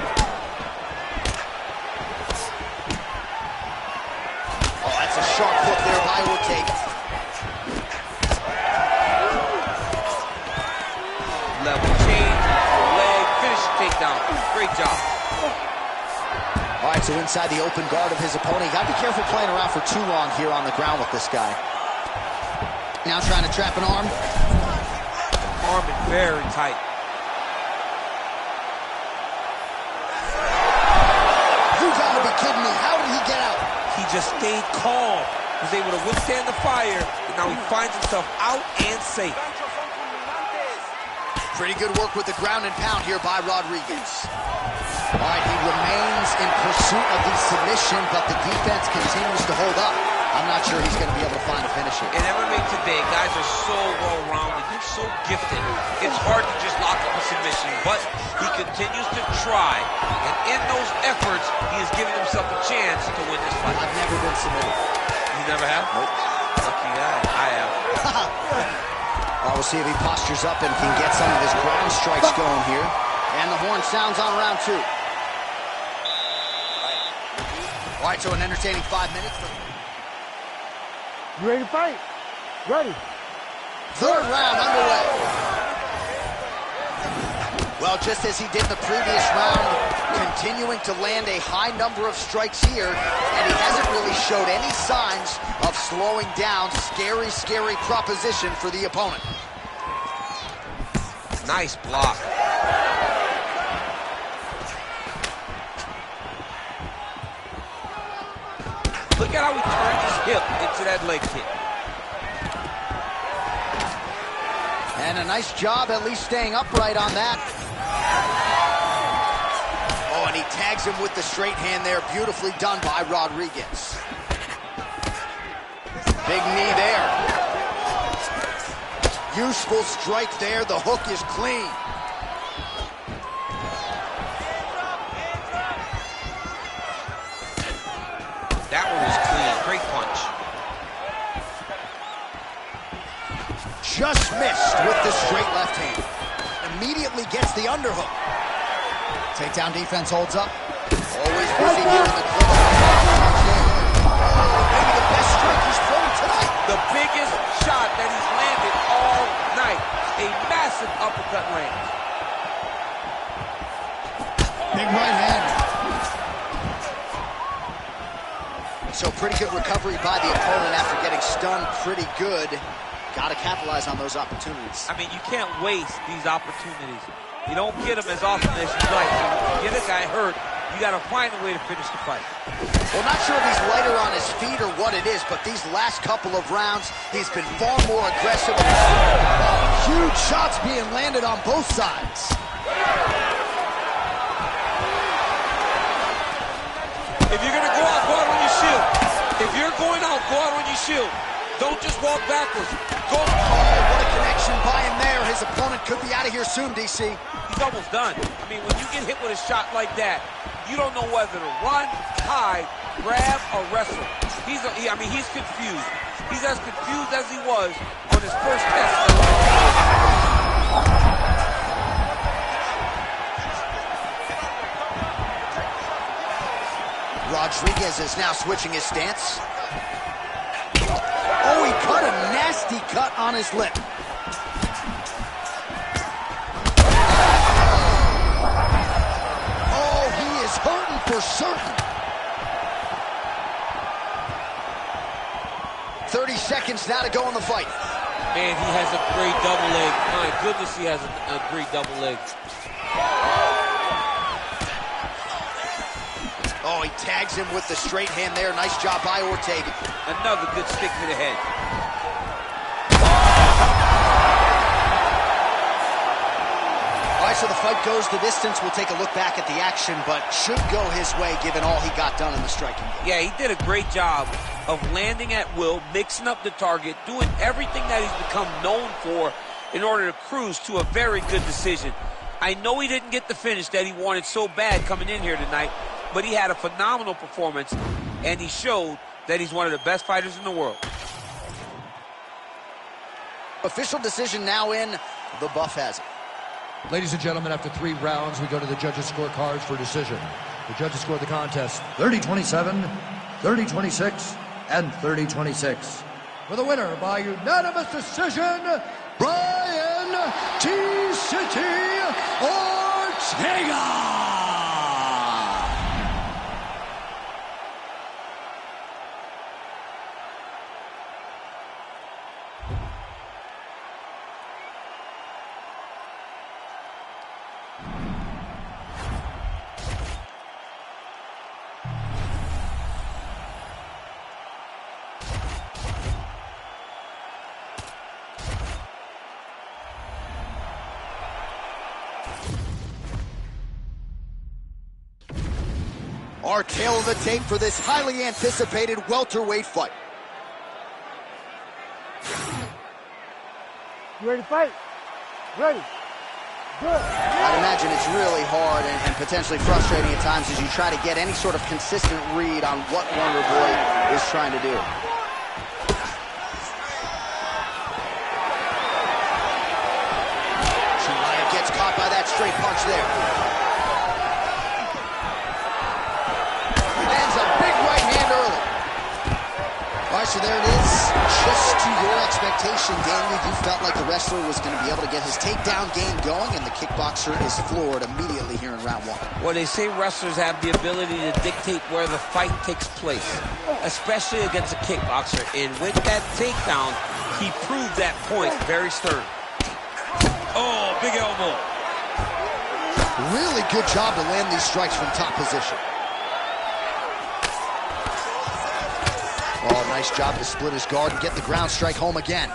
Oh, that's a sharp hook there by Ortega. Level change, leg, finish the takedown. Great job. All right, so inside the open guard of his opponent. You gotta be careful playing around for too long here on the ground with this guy. Now trying to trap an arm. Arm is very tight. You gotta be kidding me. How did he get out? He just stayed calm. Was able to withstand the fire, and now he finds himself out and safe. Pretty good work with the ground and pound here by Rodriguez. All right, he remains in pursuit of the submission, but the defense continues to hold up. I'm not sure he's going to be able to find a finisher. In MMA today, guys are so well-rounded. They're so gifted. It's hard to just lock up a submission, but he continues to try. And in those efforts, he is giving himself a chance to win this fight. I've never been submitted. You never have? Nope. Lucky guy. I have. We'll see if he postures up and can get some of his ground strikes going here. And the horn sounds on round two. All right, so an entertaining 5 minutes. You ready to fight? Ready. Third round underway. Well, just as he did in the previous round, continuing to land a high number of strikes here, and he hasn't really showed any signs of slowing down. Scary, scary proposition for the opponent. Nice block. Look at how he turned his hip into that leg kick. And a nice job at least staying upright on that. Oh, and he tags him with the straight hand there. Beautifully done by Rodriguez. Big knee there. Useful strike there. The hook is clean. That one was clean. Great punch. Just missed with the straight left hand. Immediately gets the underhook. Takedown defense holds up. Always busy here in the corner. Maybe the best strike he's thrown tonight. The biggest shot that he's landed all night. A massive uppercut lands. Big right hand. So pretty good recovery by the opponent after getting stunned pretty good. Got to capitalize on those opportunities. I mean, you can't waste these opportunities. You don't get them as often as you like. When you get a guy hurt, you got to find a way to finish the fight. Well, not sure if he's lighter on his feet or what it is, but these last couple of rounds, he's been far more aggressive. Huge shots being landed on both sides. If you're going to go out on your shield. If you're going out, go out on your shield. Don't just walk backwards. Go. Oh, what a connection by him there. His opponent could be out of here soon, DC. He's almost done. I mean, when you get hit with a shot like that, you don't know whether to run, hide, grab, or wrestle. He's confused. He's as confused as he was on his first test. Rodriguez is now switching his stance. Oh, he cut a nasty cut on his lip. Oh, he is hurting for certain. 30 seconds now to go in the fight. Man, he has a great double leg. My goodness, he has a great double leg. Oh, he tags him with the straight hand there. Nice job by Ortega. Another good stick to the head. All right, so the fight goes the distance. We'll take a look back at the action, but should go his way given all he got done in the striking game. Yeah, he did a great job of landing at will, mixing up the target, doing everything that he's become known for in order to cruise to a very good decision. I know he didn't get the finish that he wanted so bad coming in here tonight, but he had a phenomenal performance, and he showed that he's one of the best fighters in the world. Official decision now in. The buff has it. Ladies and gentlemen, after 3 rounds, we go to the judges' scorecards for decision. The judges scored the contest 30-27, 30-26, and 30-26. For the winner by unanimous decision, Brian T-City Ortega! Our tail of the tape for this highly anticipated welterweight fight. You ready to fight? Ready. Good. I'd imagine it's really hard and potentially frustrating at times as you try to get any sort of consistent read on what Wonder Boy is trying to do. Chimaev gets caught by that straight punch there. So there it is. Just to your expectation, Daniel, you felt like the wrestler was going to be able to get his takedown game going, and the kickboxer is floored immediately here in round 1. Well, they say wrestlers have the ability to dictate where the fight takes place, especially against a kickboxer. And with that takedown, he proved that point very stern. Oh, big elbow. Really good job to land these strikes from top position. Oh, nice job to split his guard and get the ground strike home again.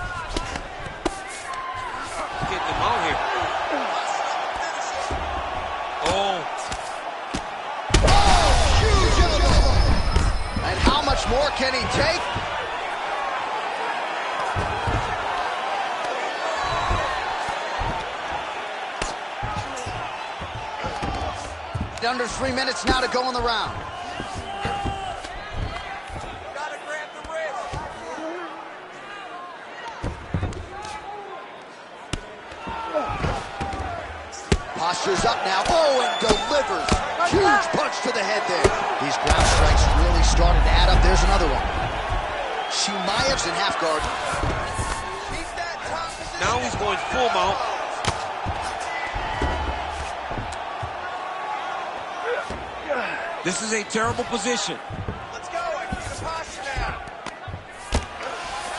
Getting him out here. Oh. Oh, huge elbow. And how much more can he take? Under 3 minutes now to go in the round. Posture's up now. Oh, and delivers. Huge punch to the head there. These ground strikes really started to add up. There's another one. Chimaev's in half guard. Now he's going full mount. This is a terrible position. Let's go. I need a posture now.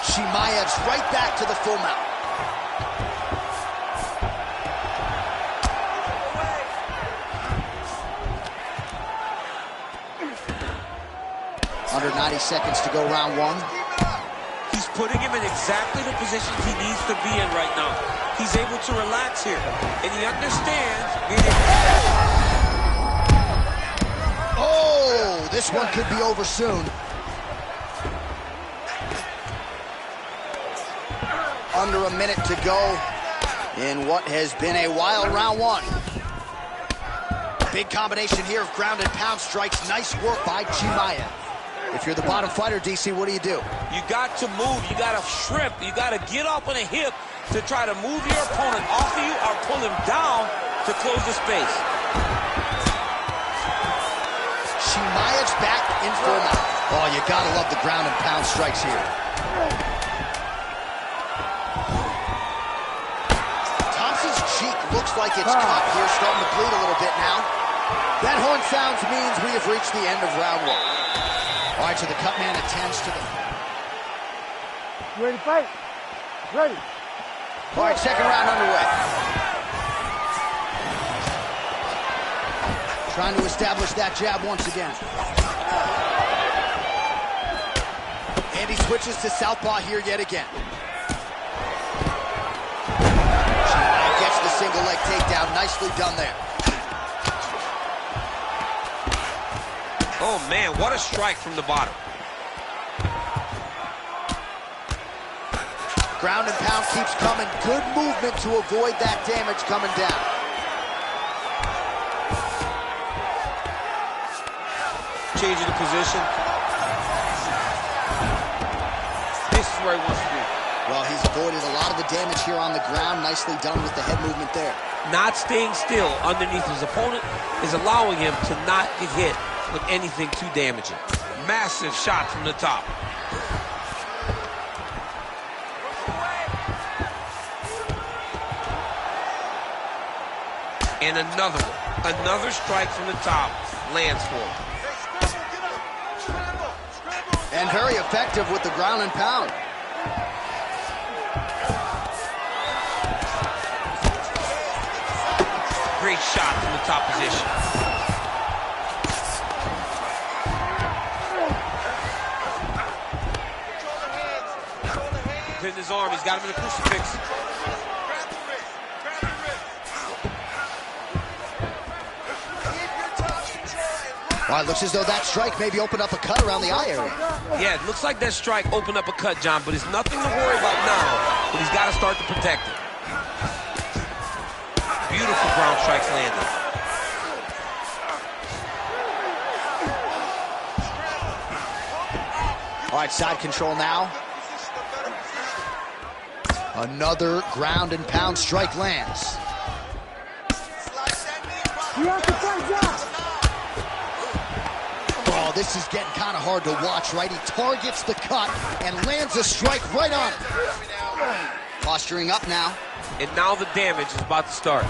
Chimaev's right back to the full mount. Under 90 seconds to go round 1. He's putting him in exactly the positions he needs to be in right now. He's able to relax here, and he understands. Oh, this one could be over soon. Under a minute to go in what has been a wild round 1. Big combination here of ground and pound strikes. Nice work by Chimaev. If you're the bottom fighter, DC, what do? You got to move. You got to shrimp. You got to get up on a hip to try to move your opponent off of you or pull him down to close the space. Chimaev's back in full mount. Oh, you got to love the ground and pound strikes here. Thompson's cheek looks like it's cut here, starting to bleed a little bit now. That horn sounds means we have reached the end of round 1. All right, so the cut man attends to the... You ready to fight? Ready. All right, second round underway. Trying to establish that jab once again. And he switches to southpaw here yet again. And gets the single leg takedown. Nicely done there. Oh, man, what a strike from the bottom. Ground and pound keeps coming. Good movement to avoid that damage coming down. Changing the position. This is where he wants to be. Well, he's avoided a lot of the damage here on the ground. Nicely done with the head movement there. Not staying still underneath his opponent is allowing him to not get hit with anything too damaging. Massive shot from the top. And another one. Another strike from the top lands for him. And very effective with the ground and pound. Great shot from the top position. Pinned his arm, he's got him in a crucifix. All right, looks as though that strike maybe opened up a cut around the eye area. Yeah, it looks like that strike opened up a cut, John, but it's nothing to worry about now, but he's got to start to protect it. Beautiful ground strikes landed. All right, side control now. Another ground and pound strike lands. You have to fight, John. Oh, this is getting kind of hard to watch, right? He targets the cut and lands a strike right on it. Posturing up now. And now the damage is about to start.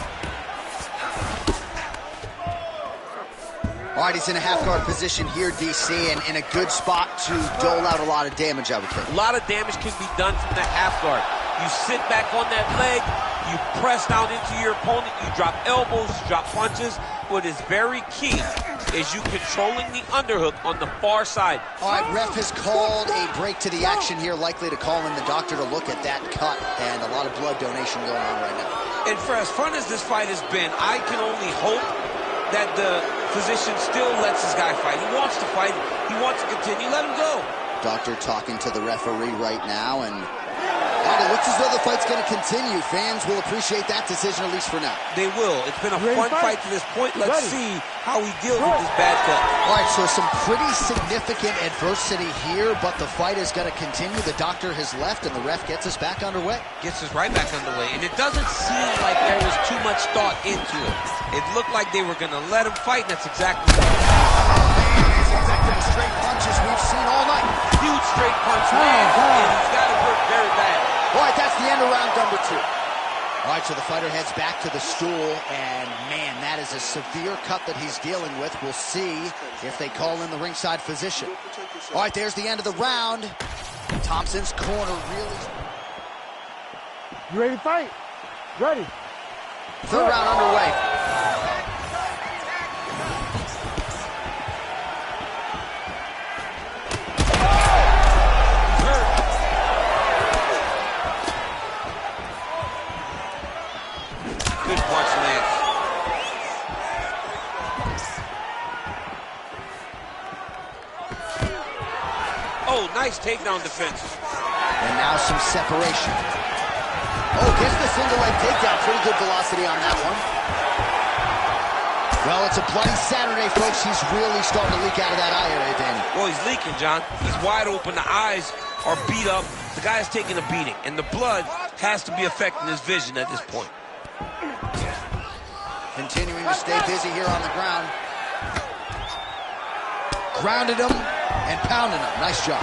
All right, he's in a half-guard position here, DC, and in a good spot to dole out a lot of damage, I would think. A lot of damage can be done from that half guard. You sit back on that leg, you press down into your opponent, you drop elbows, you drop punches. What is very key is you controlling the underhook on the far side. All right, ref has called a break to the action here, likely to call in the doctor to look at that cut, and a lot of blood donation going on right now. And for as fun as this fight has been, I can only hope that the physician still lets this guy fight. He wants to fight. He wants to continue. Let him go. Doctor talking to the referee right now, and it looks as though the fight's going to continue. Fans will appreciate that decision, at least for now. They will. It's been a fun fight to this point. Let's see how he deals with this bad cut. All right, so some pretty significant adversity here, but the fight is going to continue. The doctor has left, and the ref gets us back underway. Gets us right back underway. And it doesn't seem like there was too much thought into it. It looked like they were going to let him fight, and that's exactly what Straight punches we've seen all night. huge straight punch lands, and he's got to work very bad. All right, that's the end of round number 2. All right, so the fighter heads back to the stool, and man, that is a severe cut that he's dealing with. We'll see if they call in the ringside physician. All right, there's the end of the round. Thompson's corner really... You ready to fight? Ready. Third round underway. Good punch lands. Oh, nice takedown defense. And now some separation. Oh, gets the single leg takedown. Pretty good velocity on that one. Well, it's a bloody Saturday, folks. He's really starting to leak out of that eye area, Danny. Well, he's leaking, John. He's wide open. The eyes are beat up. The guy is taking a beating, and the blood has to be affecting his vision at this point. Continuing to stay busy here on the ground. Grounded him and pounded him. Nice job.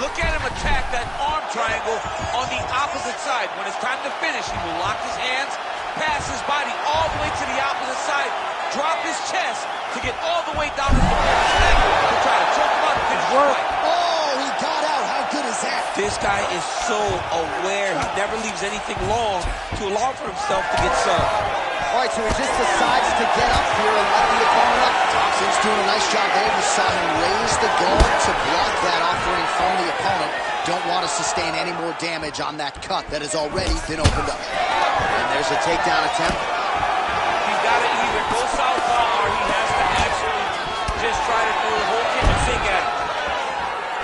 Look at him attack that arm triangle on the opposite side. When it's time to finish, he will lock his hands, pass his body all the way to the opposite side, drop his chest to get all the way down his opponent's neck to try to choke him out. fight. Oh, he got out. How good is that? This guy is so aware. He never leaves anything long to allow for himself to get subbed. All right, so he just decides to get up here and let the opponent up. Thompson's doing a nice job there. You saw him raise the guard to block that offering from the opponent. Don't want to sustain any more damage on that cut that has already been opened up. And there's a takedown attempt. He's got to either go southpaw or he has to actually just try to throw the whole kitchen sink at him.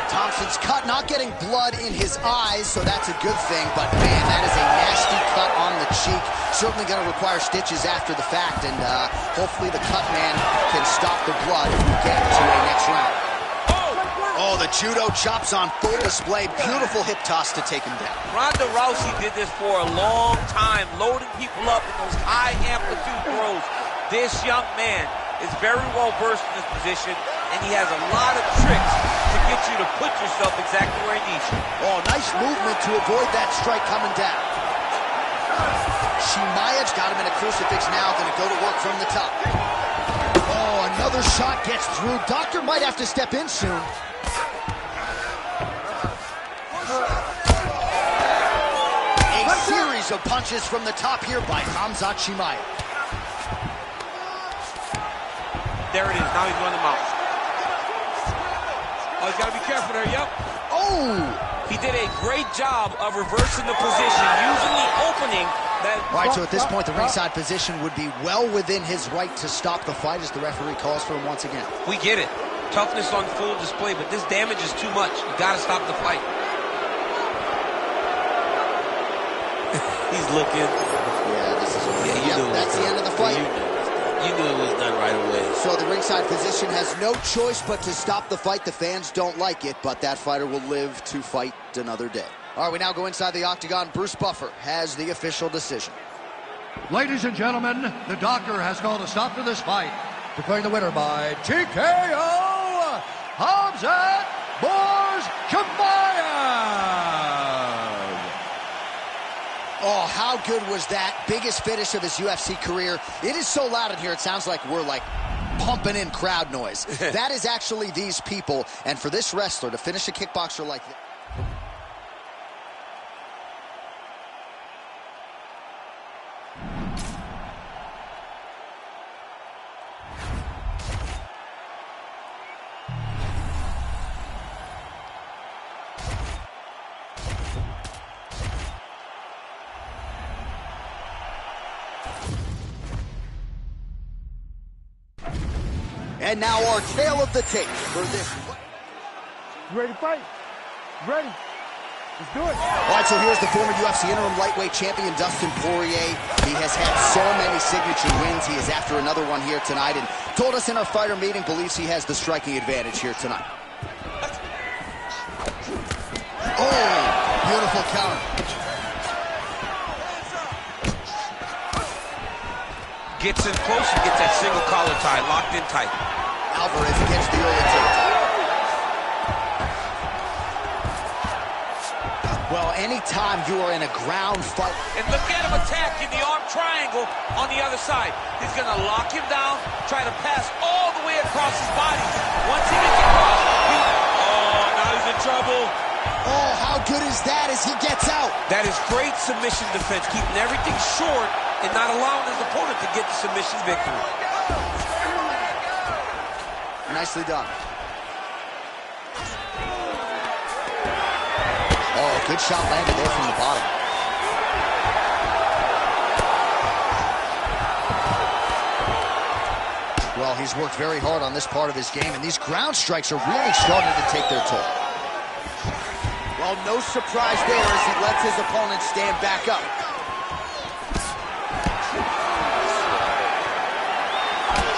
Thompson's cut, not getting blood in his eyes, so that's a good thing. But, man, that is a nasty cut on the cheek. Certainly going to require stitches after the fact, and hopefully the cut man can stop the blood if we get to a next round. Oh, the judo chops on full display. Beautiful hip toss to take him down. Ronda Rousey did this for a long time, loading people up in those high amplitude throws. This young man is very well versed in this position, and he has a lot of tricks to get you to put yourself exactly where he needs you. Oh, nice movement to avoid that strike coming down. Chimaev's got him in a crucifix now, going to go to work from the top. Oh, another shot gets through. Doctor might have to step in soon. A series of punches from the top here by Khamzat Chimaev. There it is. Now he's running them out. Oh, he's got to be careful there. Yep. Oh! He did a great job of reversing the position, using the opening. All right, so at this point, the ringside position would be well within his right to stop the fight as the referee calls for him once again. We get it. Toughness on full display, but this damage is too much. You got to stop the fight. He's looking. Yeah, this is over. Yep, that's the end of the fight. You knew it was done right away. So the ringside physician has no choice but to stop the fight. The fans don't like it, but that fighter will live to fight another day. All right, we now go inside the octagon. Bruce Buffer has the official decision. Ladies and gentlemen, the doctor has called a stop to this fight, declaring the winner by TKO, Khamzat Chimaev. Oh, how good was that? Biggest finish of his UFC career. It is so loud in here, it sounds like we're like pumping in crowd noise. That is actually these people, and for this wrestler to finish a kickboxer like that. And now our tale of the tape for this. You ready to fight? Ready. Let's do it. All right, so here's the former UFC interim lightweight champion, Dustin Poirier. He has had so many signature wins. He is after another one here tonight and told us in our fighter meeting believes he has the striking advantage here tonight. Oh, beautiful counter. Gets in close and gets that single collar tie locked in tight. Alvarez against the early takedown. Well, anytime you are in a ground fight. And look at him attacking the arm triangle on the other side. He's going to lock him down, try to pass all the way across his body. Once he gets across, now he's in trouble. Oh, how good is that as he gets out? That is great submission defense, keeping everything short and not allowing his opponent to get the submission victory. Nicely done. Oh, good shot landed there from the bottom. Well, he's worked very hard on this part of his game, and these ground strikes are really starting to take their toll. Well, no surprise there as he lets his opponent stand back up.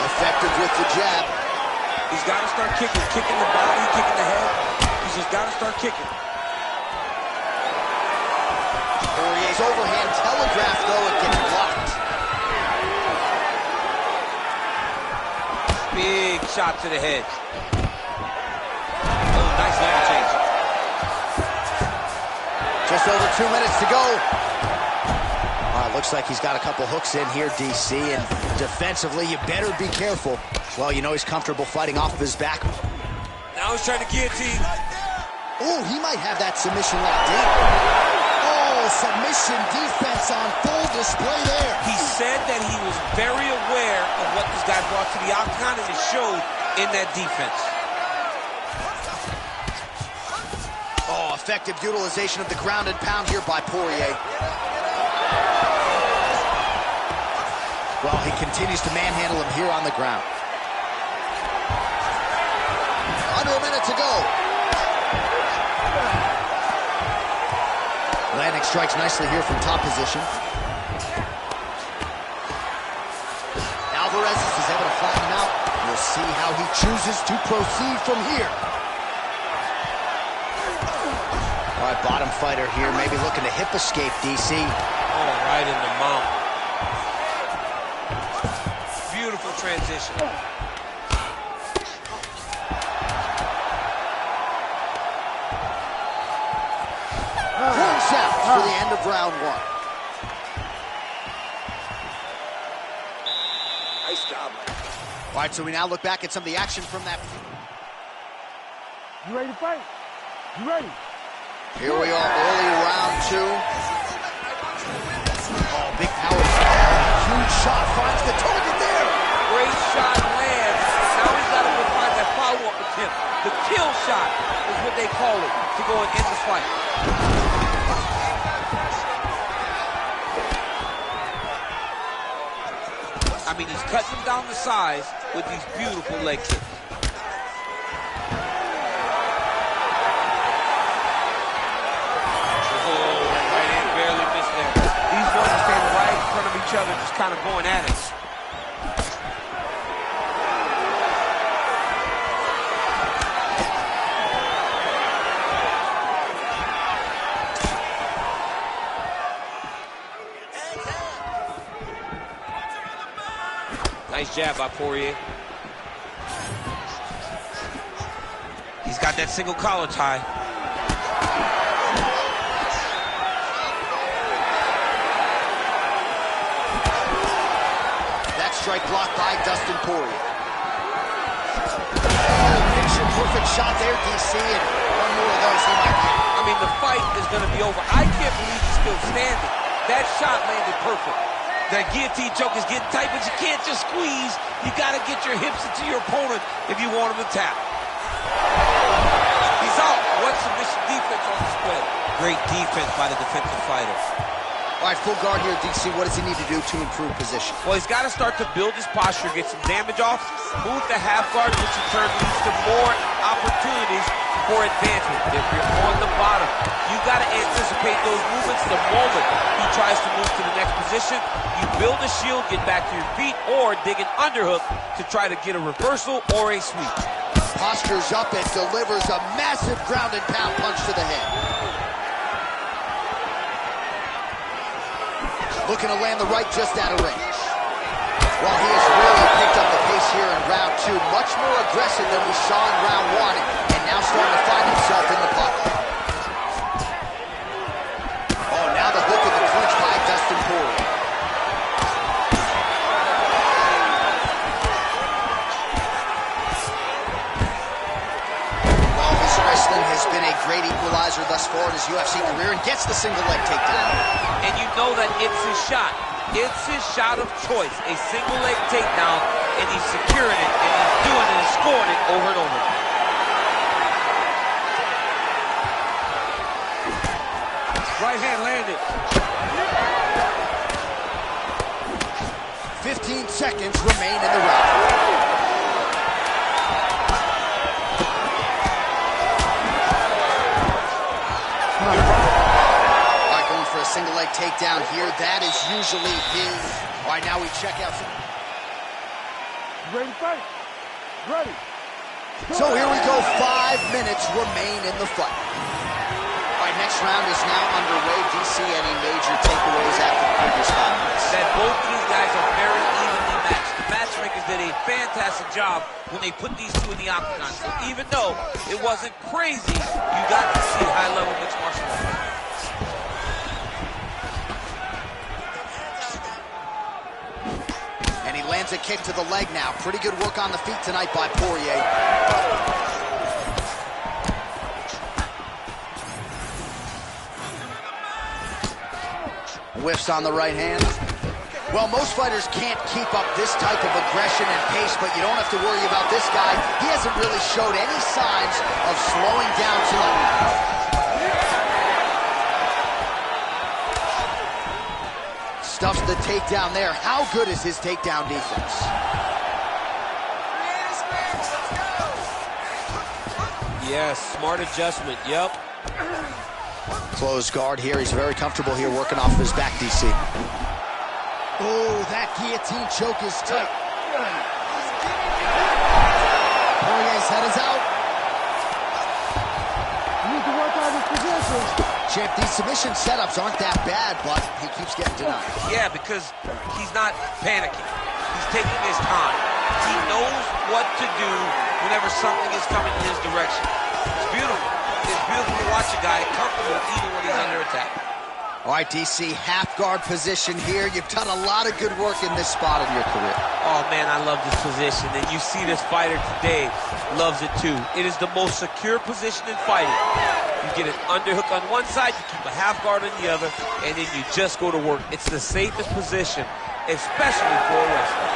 Effective with the jab. He's got to start kicking the body, kicking the head. He's just got to start kicking. Poirier's overhand telegraph, though, it gets blocked. Big shot to the head. Oh, nice leg change. Just over 2 minutes to go. Looks like he's got a couple hooks in here, DC, and defensively, you better be careful. Well, you know he's comfortable fighting off of his back. Now he's trying to guillotine. Oh, he might have that submission locked in. Oh, submission defense on full display there. He said that he was very aware of what this guy brought to the octagon, and it showed in that defense. Oh, effective utilization of the ground and pound here by Poirier. Well, he continues to manhandle him here on the ground. Under a minute to go. Landing strikes nicely here from top position. Alvarez is able to flatten him out. We'll see how he chooses to proceed from here. All right, bottom fighter here, maybe looking to hip escape, DC. Oh, right in the mount. Beautiful transition. Points out for the end of round one. Nice job. All right, so we now look back at some of the action from that. You ready to fight? You ready? Here we are, early round two. Oh, big power shot. Huge shot finds the target there. Great shot lands. Now he's got to go find that follow-up attempt. The kill shot is what they call it to go and end the fight. I mean, he's cutting him down the size with these beautiful leg kicks. Each other just kind of going at it. Nice jab by Poirier. He's got that single collar tie. Strike blocked by Dustin Poirier. Oh, picture-perfect shot there, DC, and one more of those he might have. I mean, the fight is going to be over. I can't believe he's still standing. That shot landed perfect. That guillotine choke is getting tight, but you can't just squeeze. You got to get your hips into your opponent if you want him to tap. He's out. What submission defense on display. Great defense by the defensive fighter. All right, full guard here, DC. What does he need to do to improve position? Well, he's got to start to build his posture, get some damage off, move to half guard, which in turn leads to more opportunities for advancement. If you're on the bottom, you got to anticipate those movements the moment he tries to move to the next position. You build a shield, get back to your feet, or dig an underhook to try to get a reversal or a sweep. Postures up and delivers a massive ground and pound punch to the head. Looking to land the right just out of range. Well, he has really picked up the pace here in round two. Much more aggressive than we saw in round one, and now starting to find himself in the pocket. Oh, now the hook in the clinch by Dustin Poirier. Well, his wrestling has been a great equalizer thus far in his UFC career and gets the single leg takedown. And you know that it's his shot. It's his shot of choice. A single leg takedown, and he's securing it, and he's doing it and scoring it over and over. Right hand landed. 15 seconds remain in the round. For a single leg takedown here. That is usually his. All right, now we check out. You ready to fight? Ready. So here we go. 5 minutes remain in the fight. All right, next round is now underway. DC, any major takeaways after the previous 5 minutes? That both of these guys are very evenly matched. The matchmakers did a fantastic job when they put these two in the octagon. So even though it wasn't crazy, you got to see high-level mixed martial arts. Lands a kick to the leg now. Pretty good work on the feet tonight by Poirier. Whiffs on the right hand. Well, most fighters can't keep up this type of aggression and pace, but you don't have to worry about this guy. He hasn't really showed any signs of slowing down tonight. Stuffs the takedown there. How good is his takedown defense? Yes, smart adjustment, yep. Closed guard here. He's very comfortable here working off of his back, DC. Oh, that guillotine choke is tight. Poirier's head is out. You need to work on his position. Champ, these submission setups aren't that bad, but he keeps getting denied. Yeah, because he's not panicking. He's taking his time. He knows what to do whenever something is coming in his direction. It's beautiful. It's beautiful to watch a guy comfortable even when he's under attack. All right, DC, half guard position here. You've done a lot of good work in this spot in your career. Oh, man, I love this position. And you see this fighter today loves it, too. It is the most secure position in fighting. You get an underhook on one side, you keep a half guard on the other, and then you just go to work. It's the safest position, especially for a wrestler.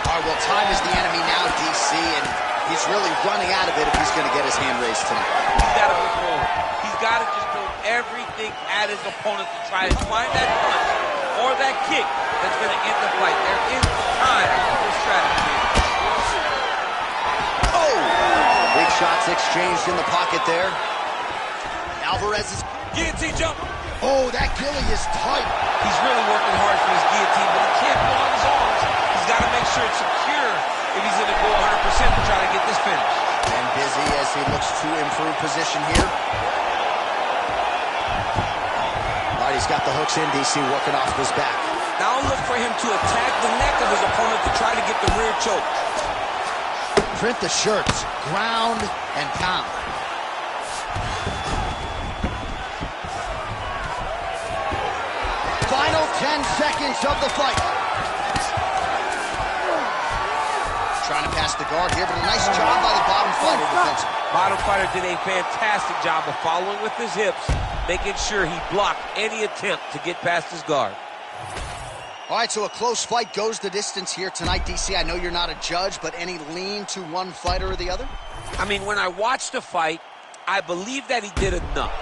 All right, well, time is the enemy now, DC, and he's really running out of it if he's going to get his hand raised tonight. He's got to move forward. He's got to just throw everything at his opponent to try to find that punch or that kick that's going to end the fight. There is time for strategy. Oh! Big shots exchanged in the pocket there. Alvarez is... Guillotine jump. Oh, that gilly is tight. He's really working hard for his guillotine, but he can't go on his arms. He's got to make sure it's secure if he's going to go 100% to try to get this finish. And busy as he looks to improve position here. All right, he's got the hooks in, DC, working off his back. Now look for him to attack the neck of his opponent to try to get the rear choke. Print the shirts, ground and pound. Final 10 seconds of the fight. Trying to pass the guard here, but a nice job by the bottom fighter defensive. Bottom fighter did a fantastic job of following with his hips, making sure he blocked any attempt to get past his guard. All right, so a close fight goes the distance here tonight, DC. I know you're not a judge, but any lean to one fighter or the other? I mean, when I watched the fight, I believe that he did enough.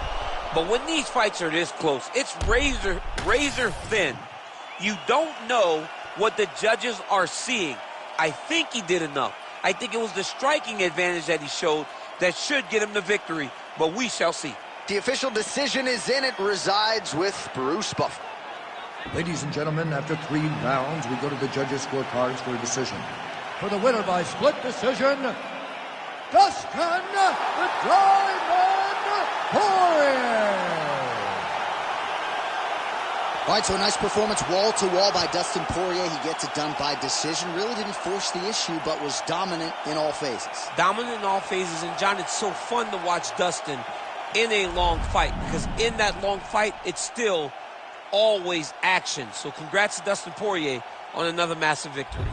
But when these fights are this close, it's razor thin. You don't know what the judges are seeing. I think he did enough. I think it was the striking advantage that he showed that should get him the victory, but we shall see. The official decision is in. It resides with Bruce Buffer. Ladies and gentlemen, after 3 rounds, we go to the judges' scorecards for a decision. For the winner by split decision, Dustin the Diamond Poirier. All right, so a nice performance wall-to-wall by Dustin Poirier. He gets it done by decision. Really didn't force the issue, but was dominant in all phases. Dominant in all phases, and John, it's so fun to watch Dustin in a long fight, because in that long fight, it's still always action. So congrats to Dustin Poirier on another massive victory.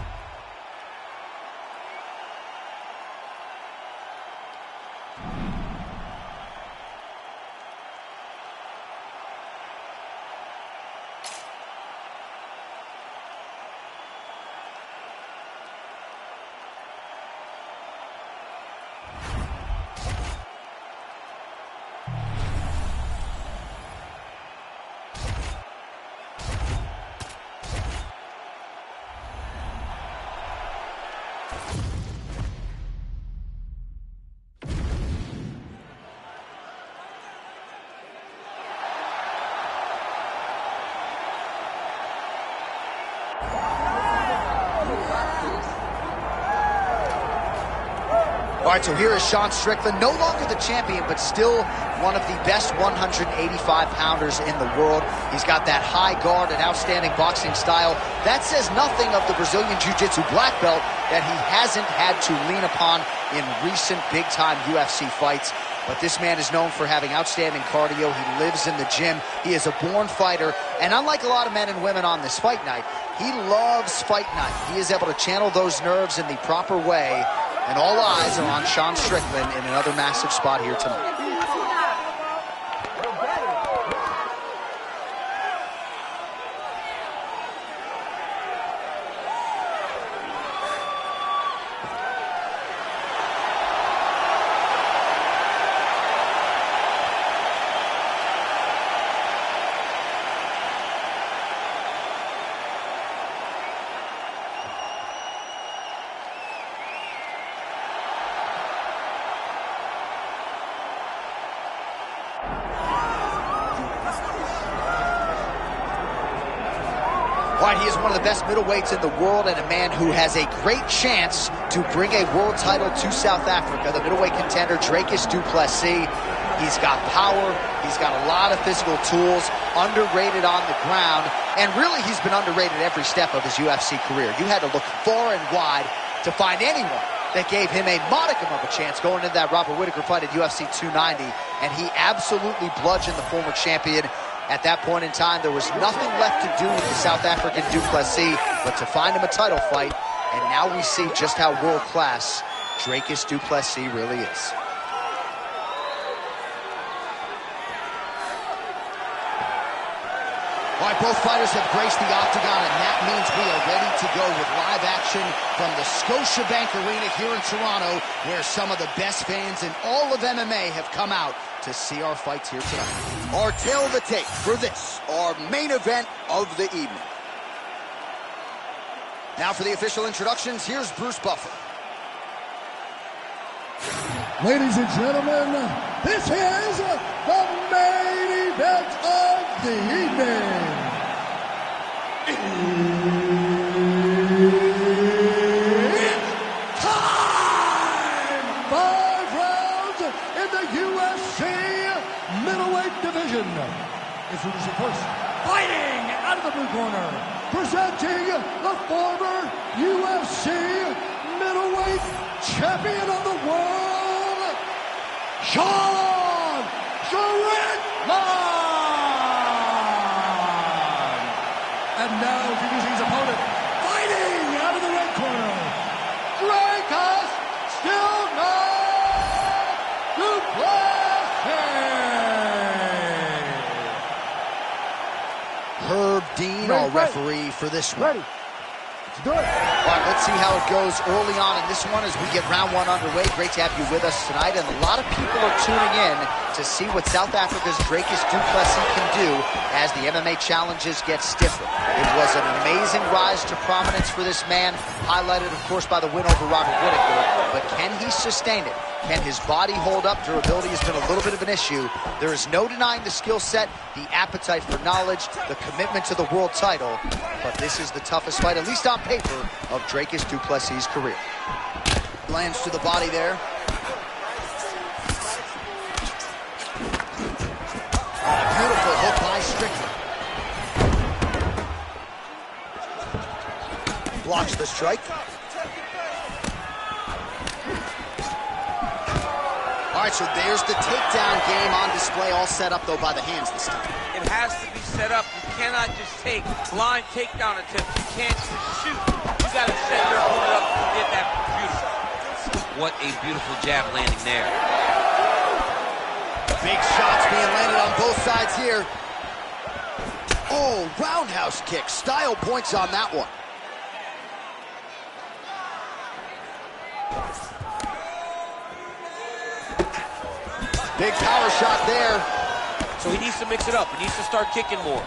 All right, so here is Sean Strickland, no longer the champion, but still one of the best 185-pounders in the world. He's got that high guard and outstanding boxing style. That says nothing of the Brazilian Jiu-Jitsu black belt that he hasn't had to lean upon in recent big-time UFC fights. But this man is known for having outstanding cardio. He lives in the gym. He is a born fighter. And unlike a lot of men and women on this fight night, he loves fight night. He is able to channel those nerves in the proper way. And all eyes are on Sean Strickland in another massive spot here tonight. All right, he is one of the best middleweights in the world and a man who has a great chance to bring a world title to South Africa. The middleweight contender, Dricus du Plessis. He's got power. He's got a lot of physical tools, underrated on the ground, and really he's been underrated every step of his UFC career. You had to look far and wide to find anyone that gave him a modicum of a chance going into that Robert Whittaker fight at UFC 290, and he absolutely bludgeoned the former champion. At that point in time, there was nothing left to do with the South African du Plessis but to find him a title fight, and now we see just how world-class Dricus du Plessis really is. All right, both fighters have graced the octagon, and that means we are ready to go with live action from the Scotiabank Arena here in Toronto, where some of the best fans in all of MMA have come out to see our fights here tonight. Our tale of the tape for this, our main event of the evening. Now for the official introductions, here's Bruce Buffer. Ladies and gentlemen, this is the main event of the evening. It's time! 5 rounds in the UFC middleweight division. Introducing first, fighting out of the blue corner, presenting the former UFC middleweight champion of the world, Sean Strickland! And now introducing his opponent, fighting out of the red corner, Dricus du Plessis! Herb Dean, our referee for this one. Ready. Let's do it. All right, let's see how it goes early on in this one as we get round one underway. Great to have you with us tonight, and a lot of people are tuning in to see what South Africa's Dricus du Plessis can do as the MMA challenges get stiffer. It was an amazing rise to prominence for this man, highlighted, of course, by the win over Robert Whittaker, but can he sustain it? Can his body hold up? Durability has been a little bit of an issue. There is no denying the skill set, the appetite for knowledge, the commitment to the world title, but this is the toughest fight, at least on paper, of Dricus du Plessis' career. Lands to the body there. Beautiful hook by Strickland. Blocks the strike. All right, so there's the takedown game on display, all set up, though, by the hands this time. It has to be set up. You cannot just take blind takedown attempts. You can't just shoot. You got to set your opponent up. You did that beautiful. What a beautiful jab landing there. Big shots being landed on both sides here. Oh, roundhouse kick. Style points on that one. Big power shot there. So he needs to mix it up. He needs to start kicking more.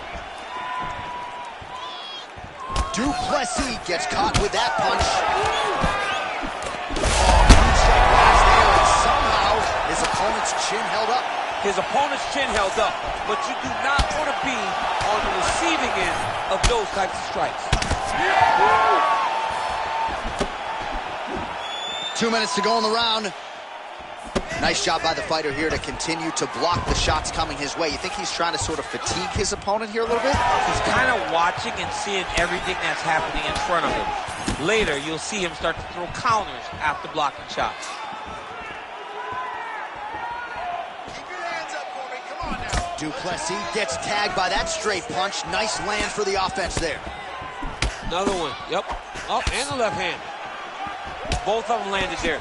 Du Plessis gets caught with that punch. Oh, huge shot rise there, and somehow his opponent's chin held up. His opponent's chin held up, but you do not want to be on the receiving end of those types of strikes. 2 minutes to go in the round. Nice job by the fighter here to continue to block the shots coming his way. You think he's trying to sort of fatigue his opponent here a little bit? He's kind of watching and seeing everything that's happening in front of him. Later, you'll see him start to throw counters after blocking shots. Keep your hands up for me. Come on now. Du Plessis gets tagged by that straight punch. Nice land for the offense there. Another one. Yep. Up and the left hand. Both of them landed there.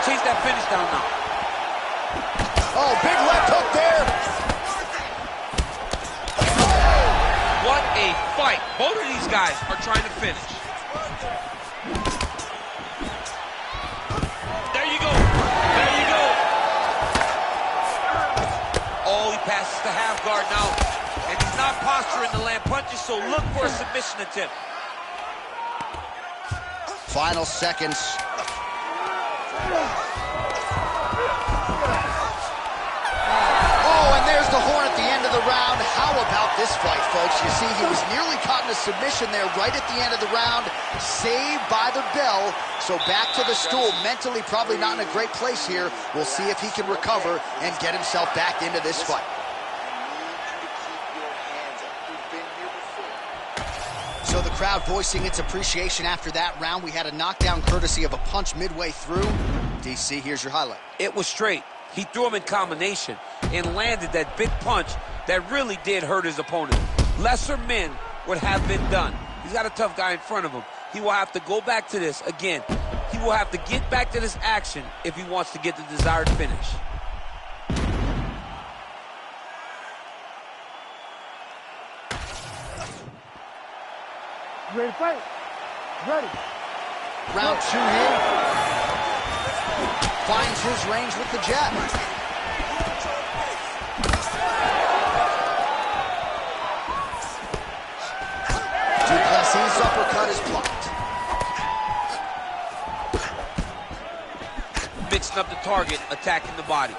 Chase that finish down now. Oh, big left hook there. What a fight. Both of these guys are trying to finish. There you go. There you go. Oh, he passes the half guard now. And he's not posturing to land punches, so look for a submission attempt. Final seconds. there's the horn at the end of the round. How about this fight, folks? You see, he was nearly caught in a submission there right at the end of the round. Saved by the bell. So back to the stool. Mentally probably not in a great place here. We'll see if he can recover and get himself back into this fight. So the crowd voicing its appreciation after that round. We had a knockdown courtesy of a punch midway through. DC, here's your highlight. It was straight. He threw him in combination and landed that big punch that really did hurt his opponent. Lesser men would have been done. He's got a tough guy in front of him. He will have to go back to this again. He will have to get back to this action if he wants to get the desired finish. You ready to fight? Ready. Round 2 here. Finds his range with the jab. Duplessis' uppercut is blocked. Mixing up the target, attacking the body.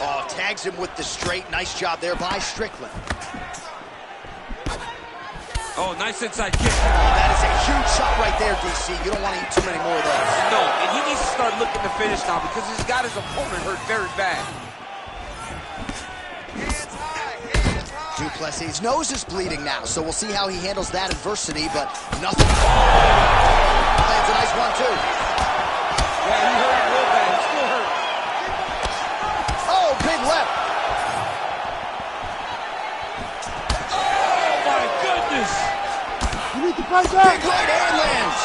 Oh, tags him with the straight. Nice job there by Strickland. Oh, nice inside kick. Oh, that is a huge shot right there, DC. You don't want to eat too many more of those. No, and he needs to start looking to finish now because he's got his opponent hurt very bad. Duplessis' nose is bleeding now, so we'll see how he handles that adversity, but nothing. Lands a nice one, too. Yeah, he hurt real bad. He's still hurt. Oh, big left. Oh, my goodness. You need to fight back. Big right hand lands.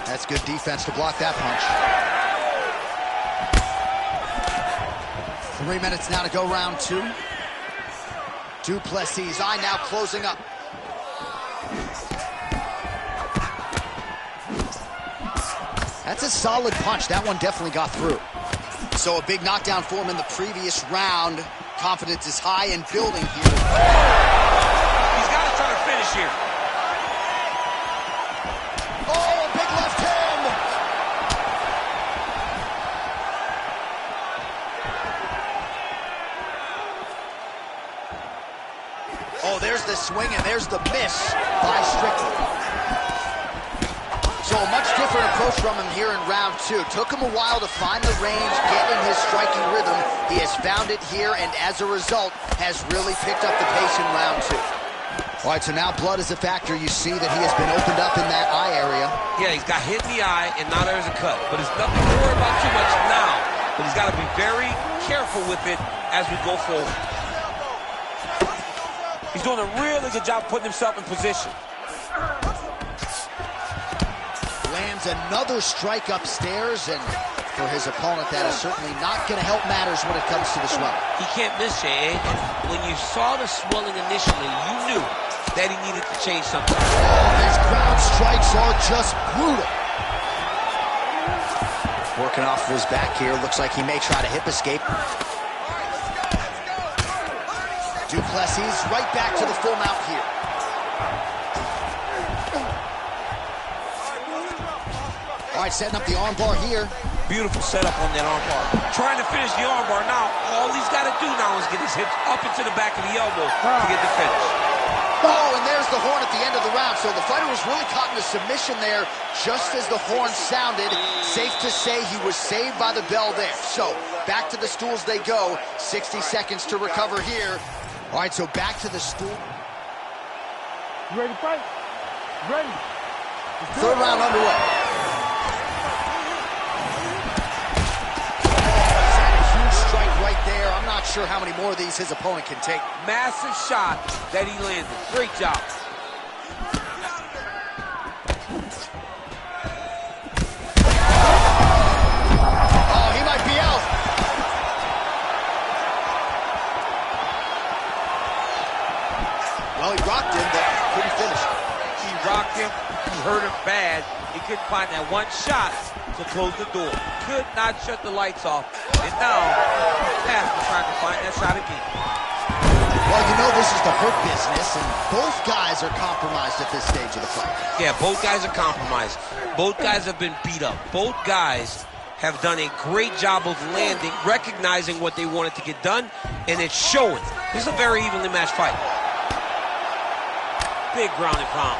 That's good defense to block that punch. 3 minutes now to go, round 2. Duplessis' eye now closing up. That's a solid punch. That one definitely got through. So a big knockdown for him in the previous round. Confidence is high and building here. He's got to try to finish here. Oh, a big left hand. Oh, there's the swing and there's the miss by Strickland. So a much different approach from him here in round 2. Took him a while to find the range, get in his striking rhythm. He has found it here, and as a result, has really picked up the pace in round 2. All right, so now blood is a factor. You see that he has been opened up in that eye area. Yeah, he's got hit in the eye, and now there's a cut. But it's nothing to worry about too much now. But he's got to be very careful with it as we go forward. He's doing a really good job putting himself in position. Lands another strike upstairs, and for his opponent, that is certainly not going to help matters when it comes to the swelling. He can't miss, Jay. When you saw the swelling initially, you knew that he needed to change something. Oh, these ground strikes are just brutal. Working off of his back here. Looks like he may try to hip escape. Duplessis right back to the full mount here. All right, setting up the armbar here. Beautiful setup on that armbar. Trying to finish the armbar now. All he's got to do now is get his hips up into the back of the elbow to get the finish. Oh, and there's the horn at the end of the round. So the fighter was really caught in a submission there just as the horn sounded. Safe to say he was saved by the bell there. So back to the stools they go. 60 seconds to recover here. All right, so back to the stool. You ready to fight? Ready. Third round underway. Right there. I'm not sure how many more of these his opponent can take. Massive shot that he landed. Great job. Oh, he might be out. Well, he rocked him, but couldn't finish. He rocked him. He hurt him bad. He couldn't find that one shot to close the door. Could not shut the lights off. And now, he's past trying to find that shot again. Well, you know this is the hurt business, and both guys are compromised at this stage of the fight. Yeah, both guys are compromised. Both guys have been beat up. Both guys have done a great job of landing, recognizing what they wanted to get done, and it's showing. This is a very evenly matched fight. Big ground and pound.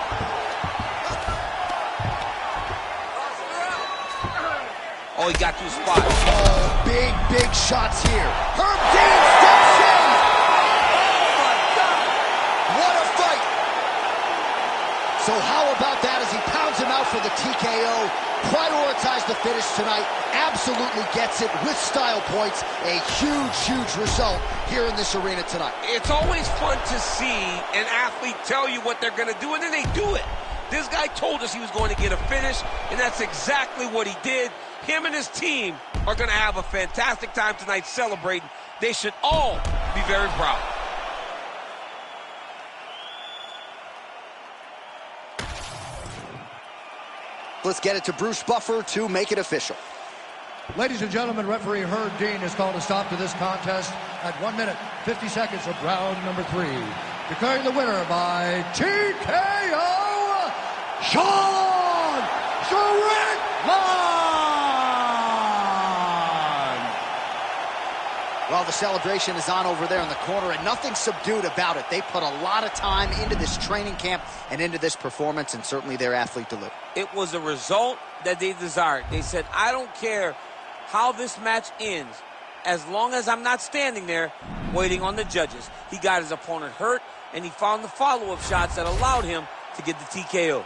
Oh, he got to his spot. Oh, big shots here. Herb Dean steps in. What a fight. So how about that as he pounds him out for the TKO? Prioritized the finish tonight. Absolutely gets it with style points. A huge result here in this arena tonight. It's always fun to see an athlete tell you what they're going to do, and then they do it. This guy told us he was going to get a finish, and that's exactly what he did. Him and his team are going to have a fantastic time tonight celebrating. They should all be very proud. Let's get it to Bruce Buffer to make it official. Ladies and gentlemen, referee Herb Dean has called a stop to this contest at 1 minute, 50 seconds of round number 3. Declaring the winner by TKO, Sean Strickland! Well, the celebration is on over there in the corner, and nothing subdued about it. They put a lot of time into this training camp and into this performance, and certainly their athlete delivered. It was a result that they desired. They said, I don't care how this match ends, as long as I'm not standing there waiting on the judges. He got his opponent hurt, and he found the follow-up shots that allowed him to get the TKO.